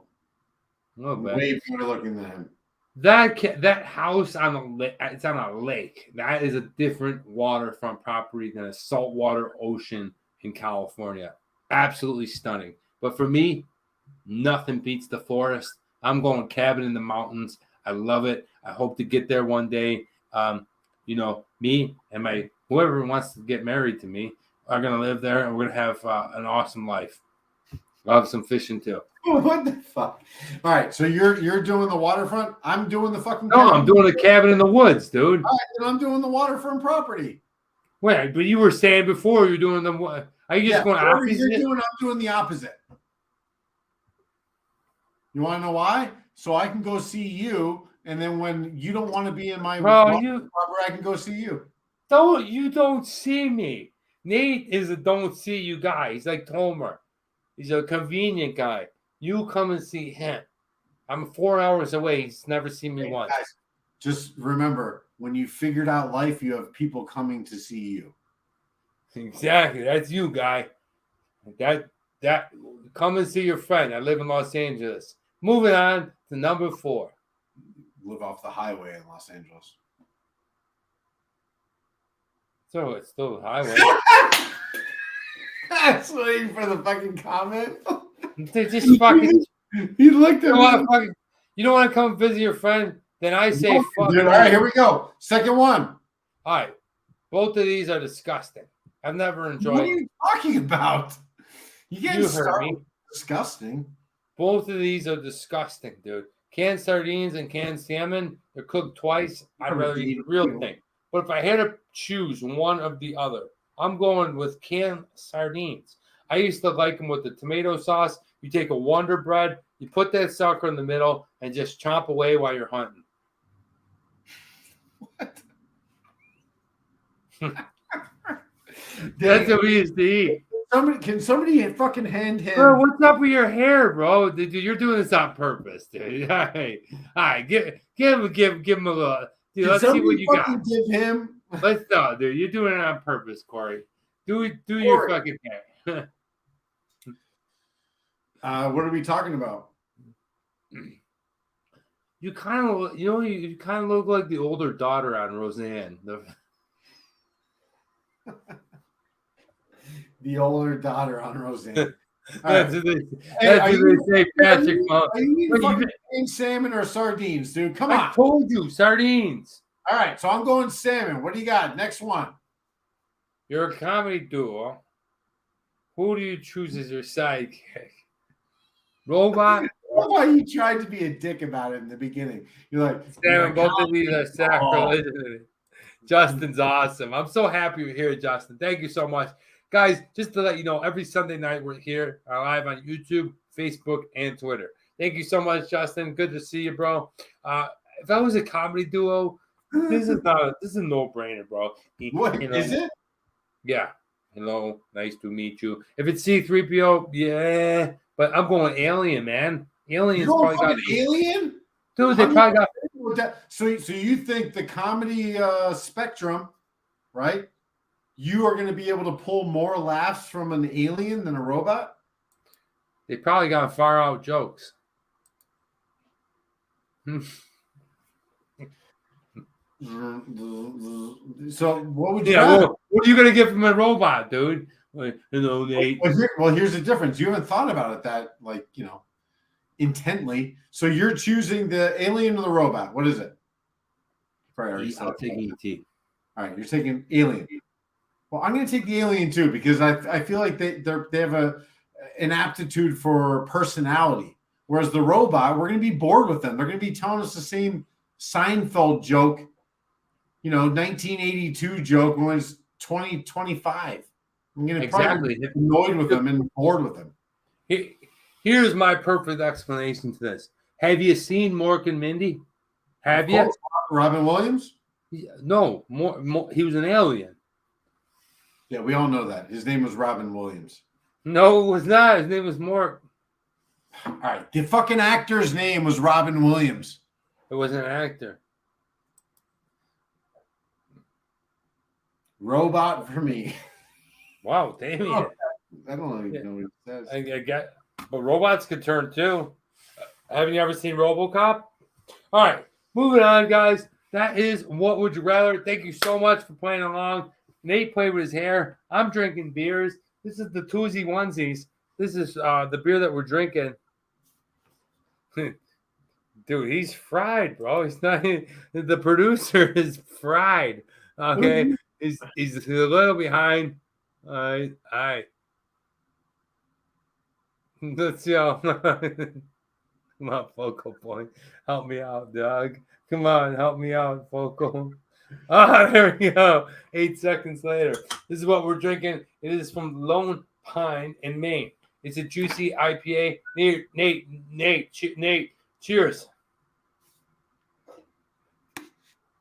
Oh, way better looking than him. That house it's on a lake. That is a different waterfront property than a saltwater ocean in California. Absolutely stunning. But for me, nothing beats the forest. I'm going cabin in the mountains. I love it. I hope to get there one day. Me and whoever wants to get married to me are going to live there, and we're going to have an awesome life. Love some fishing too. What the fuck? All right, so you're doing the waterfront. I'm doing the fucking. No, I'm doing a cabin in the woods, dude. All right, and I'm doing the waterfront property. Wait, but you were saying before you're doing the what? Are you just going opposite? I'm doing the opposite. You want to know why? So I can go see you, and then when you don't want to be in my property, I can go see you. You don't see me. Nate is a don't see you guy. He's like Tomer. He's a convenient guy. You come and see him. I'm 4 hours away. He's never seen me once. Guys, just remember, when you figured out life, you have people coming to see you. Exactly. That's you, guy. That come and see your friend. I live in Los Angeles. Moving on to number 4. Live off the highway in Los Angeles. So it's still a highway. I was waiting for the fucking comment. They just fucking. He looked at me. You don't want to come visit your friend? Then I say fuck. Dude, all right, here we go. Second one. All right. Both of these are disgusting. I've never enjoyed. What are you talking about? You heard me. Disgusting. Both of these are disgusting, dude. Canned sardines and canned salmon, they're cooked twice. I'd rather eat the real thing. But if I had to choose one of the other, I'm going with canned sardines. I used to like them with the tomato sauce. You take a Wonder Bread, you put that sucker in the middle, and just chomp away while you're hunting. What? That's what we used to eat. Can somebody fucking hand him? Bro, what's up with your hair, bro? Dude, you're doing this on purpose, dude. All right, give him a little. Dude, let's see what you got. Give him. Let's no, dude. You're doing it on purpose, Corey. Do your fucking hair. What are we talking about? You kind of look like the older daughter on Roseanne. The older daughter on Roseanne. That's what they say, Patrick. Are you eating fucking salmon or sardines, dude? Come on. I told you, sardines. All right, so I'm going salmon. What do you got? Next one. You're a comedy duo. Who do you choose as your sidekick? Robot? Why you tried to be a dick about it in the beginning? You're like, Salmon, both of these are sacrilegious. Justin's awesome. I'm so happy you're here, Justin. Thank you so much. Guys, just to let you know, every Sunday night we're here live on YouTube, Facebook, and Twitter. Thank you so much, Justin. Good to see you, bro. If I was a comedy duo, this is a no-brainer, bro. Is it? Yeah. Hello, nice to meet you. If it's C-3PO, yeah, but I'm going Alien, man. Alien's probably got Alien. Dude, they probably got. So you think the comedy spectrum, right? You are going to be able to pull more laughs from an alien than a robot? They probably got far out jokes. So what would you? What are you going to get from a robot, dude? Like, Nate. Well, here's the difference. You haven't thought about it that, intently. So you're choosing the alien or the robot. What is it? I'll take ET. All right, you're taking alien. Well, I'm going to take the alien too because I feel like they have an aptitude for personality, whereas the robot, we're going to be bored with them. They're going to be telling us the same Seinfeld joke, 1982 joke when it's 2025. I'm going to probably get annoyed with them and bored with them. Here's my perfect explanation to this. Have you seen Mork and Mindy? Have you? Robin Williams? No, he was an alien. Yeah, we all know that. His name was Robin Williams. No, it was not. His name was Mork. All right. The fucking actor's name was Robin Williams. It was an actor. Robot for me. Wow, Damien. I don't even know what it says. I get, but robots could turn too. Haven't you ever seen RoboCop? All right, moving on, guys. That is What Would You Rather. Thank you so much for playing along. Nate played with his hair. I'm drinking beers. This is the Twosie onesies. This is the beer that we're drinking. Dude, he's fried, bro. He's not. The producer is fried. Okay, he's a little behind. All right. Let's go. Come on, Focal Point. Help me out, dog. Come on, help me out, Focal. There we go. 8 seconds later. This is what we're drinking. It is from Lone Pine in Maine. It's a juicy IPA. Nate, cheers.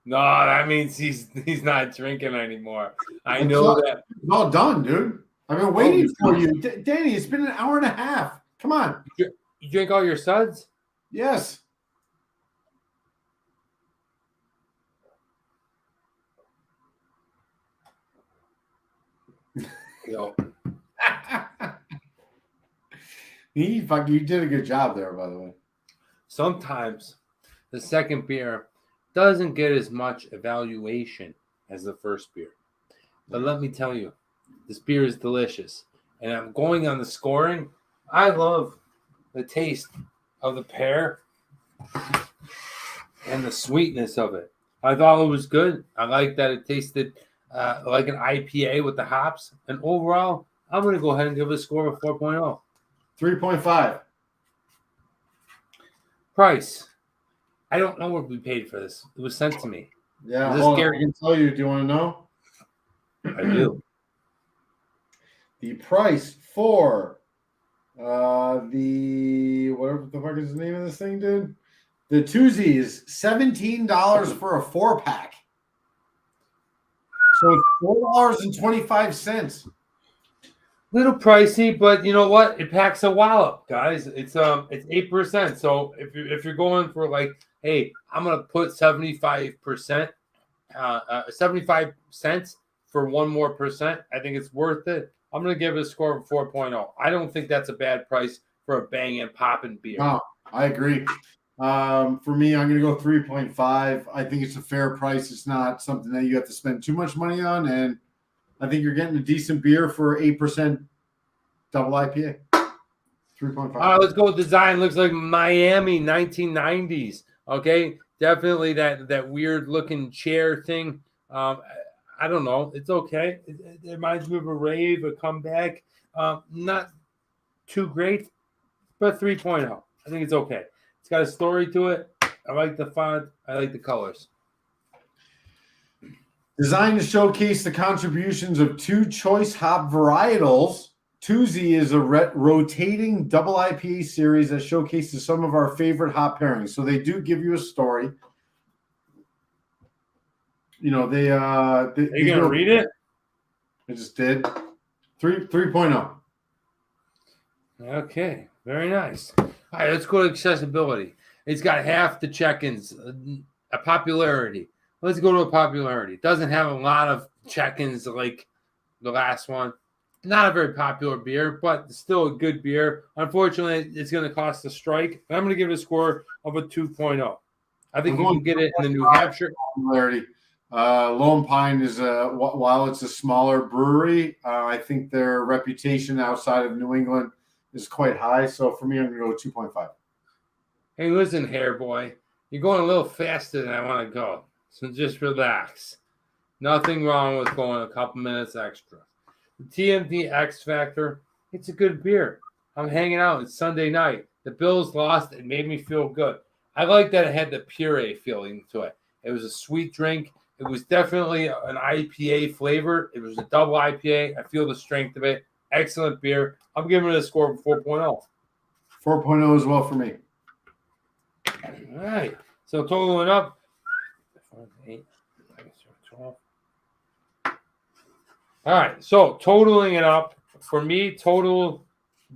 No, that means he's not drinking anymore. I know that. It's all done, dude. I've been waiting for you. Danny, it's been an hour and a half. Come on. You drink all your suds? Yes. Yo, You did a good job there, by the way. sometimes the second beer doesn't get as much evaluation as the first beer. But let me tell you, this beer is delicious. And I'm going on the scoring. I love the taste of the pear and the sweetness of it. I thought it was good. I like that it tasted like an IPA with the hops. And overall, I'm going to go ahead and give it a score of 4.0. 3.5. Price. I don't know what we paid for this. It was sent to me. Yeah, Is this hold on, I Gary? can tell you. Do you want to know? I do. The price for the whatever the fuck is the name of this thing, dude? The Twosie is $17 for a 4-pack. So it's $4.25. Little pricey, but you know what? It packs a wallop, guys. It's 8%. So if you're going for like, hey, I'm gonna put 75%, 75 cents for 1 more percent, I think it's worth it. I'm gonna give it a score of 4.0. I don't think that's a bad price for a bang and popping beer. No, I agree. For me, I'm going to go 3.5. I think it's a fair price. It's not something that you have to spend too much money on, and I think you're getting a decent beer for 8% double IPA. 3.5. All right, let's go with design. Looks like Miami 1990s. Okay, definitely that weird looking chair thing. I don't know. It's okay. It reminds me of a rave, a comeback. Not too great, but 3.0. I think it's okay. It's got a story to it. I like the font. I like the colors. Designed to showcase the contributions of 2 choice hop varietals, Twosie is a rotating double IPA series that showcases some of our favorite hop pairings. So they do give you a story. You know, they Are you going to read it? I just did. 3.0. Okay, very nice. All right, let's go to accessibility. It's got half the check-ins, a popularity. Let's go to a popularity. It doesn't have a lot of check-ins like the last one. Not a very popular beer, but still a good beer. Unfortunately, it's going to cost a strike. I'm going to give it a score of a 2.0. I think you can get it in the New Hampshire. Popularity. Lone Pine is while it's a smaller brewery, I think their reputation outside of New England is quite high. So for me, I'm going to go 2.5. Hey, listen, hair boy, you're going a little faster than I want to go. So just relax. Nothing wrong with going a couple minutes extra. The TMD X Factor, it's a good beer. I'm hanging out. It's Sunday night. The Bills lost. It made me feel good. I like that it had the puree feeling to it. It was a sweet drink. It was definitely an IPA flavor. It was a double IPA. I feel the strength of it. Excellent beer. I'm giving it a score of 4.0. 4.0 as well for me. All right. So totaling up, 8, 12. All right. So totaling it up for me, total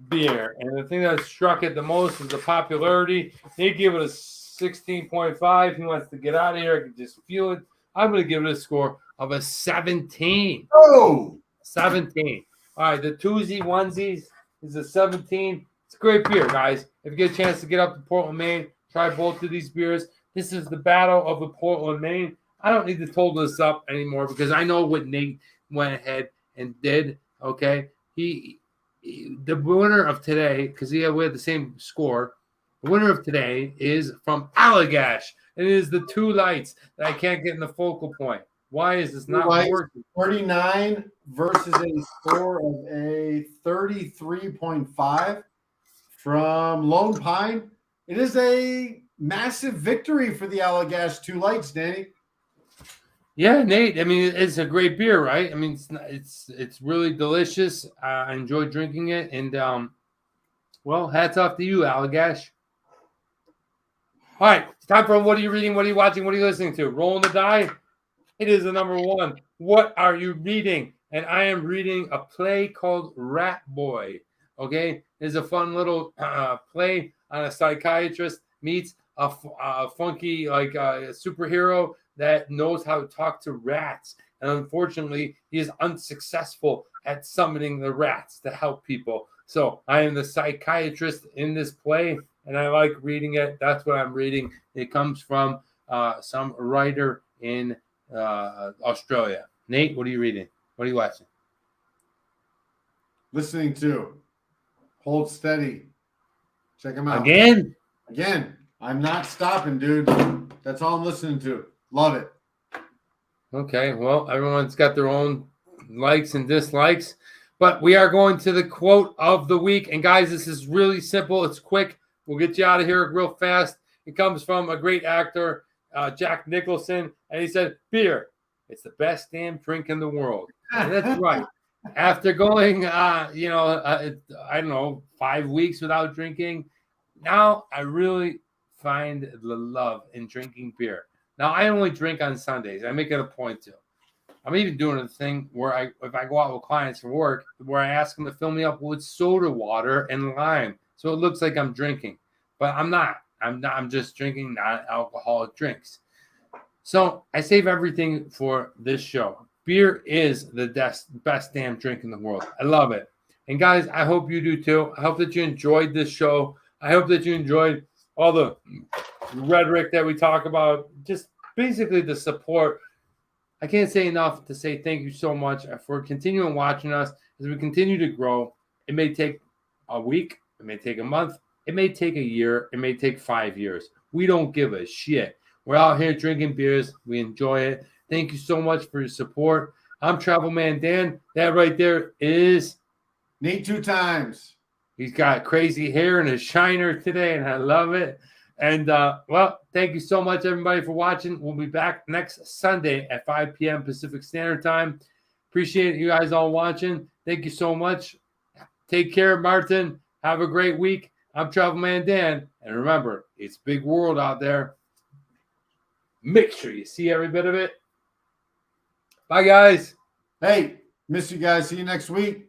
beer. And the thing that struck it the most is the popularity. They give it a 16.5. He wants to get out of here. I can just feel it. I'm going to give it a score of a 17. Oh, 17. All right. The Twosie onesies is a 17. It's a great beer, guys. If you get a chance to get up to Portland, Maine, try both of these beers. This is the battle of the Portland, Maine. I don't need to total this up anymore because I know what Nate went ahead and did. Okay. He the winner of today, because we had the same score. The winner of today is from Allagash. It is the 2 lights that I can't get in the focal point. Why is this not working? 39 versus a score of a 33.5 from Lone Pine. It is a massive victory for the Allagash 2 lights, Danny. Yeah, Nate. I mean, it's a great beer, right? I mean, it's really delicious. I enjoy drinking it, and well, hats off to you, Allagash. All right, it's time for what are you reading? What are you watching? What are you listening to? Rolling the die. It is the number 1. What are you reading? And I am reading a play called Rat Boy. Okay, it's a fun little play on a psychiatrist meets a funky like superhero that knows how to talk to rats. And unfortunately, he is unsuccessful at summoning the rats to help people. So I am the psychiatrist in this play, and I like reading it. That's what I'm reading. It comes from some writer in Australia. Nate, what are you reading? What are you watching? Listening to Hold Steady. Check him out. Again. I'm not stopping, dude. That's all I'm listening to. Love it. Okay, well, everyone's got their own likes and dislikes, but we are going to the quote of the week. And guys, this is really simple. It's quick. We'll get you out of here real fast. It comes from a great actor, Jack Nicholson, and he said, "Beer, it's the best damn drink in the world." And that's right. After going, I don't know, 5 weeks without drinking, now I really find the love in drinking beer. Now, I only drink on Sundays. I make it a point to. I'm even doing a thing where if I go out with clients for work, where I ask them to fill me up with soda water and lime, so it looks like I'm drinking. But I'm not. I'm just drinking non-alcoholic drinks. So I save everything for this show. Beer is the best damn drink in the world. I love it. And guys, I hope you do too. I hope that you enjoyed this show. I hope that you enjoyed all the rhetoric that we talk about, just basically the support. I can't say enough to say thank you so much for continuing watching us as we continue to grow. It may take a week, it may take a month, it may take a year, it may take 5 years. We don't give a shit. We're out here drinking beers. We enjoy it. Thank you so much for your support. I'm Travel Man Dan. That right there is Nate 2 times. He's got crazy hair and a shiner today, and I love it. And, well, thank you so much, everybody, for watching. We'll be back next Sunday at 5 p.m. Pacific Standard Time. Appreciate you guys all watching. Thank you so much. Take care, Martin. Have a great week. I'm Travel Man Dan. And remember, it's a big world out there. Make sure you see every bit of it. Bye, guys. Hey, miss you guys. See you next week.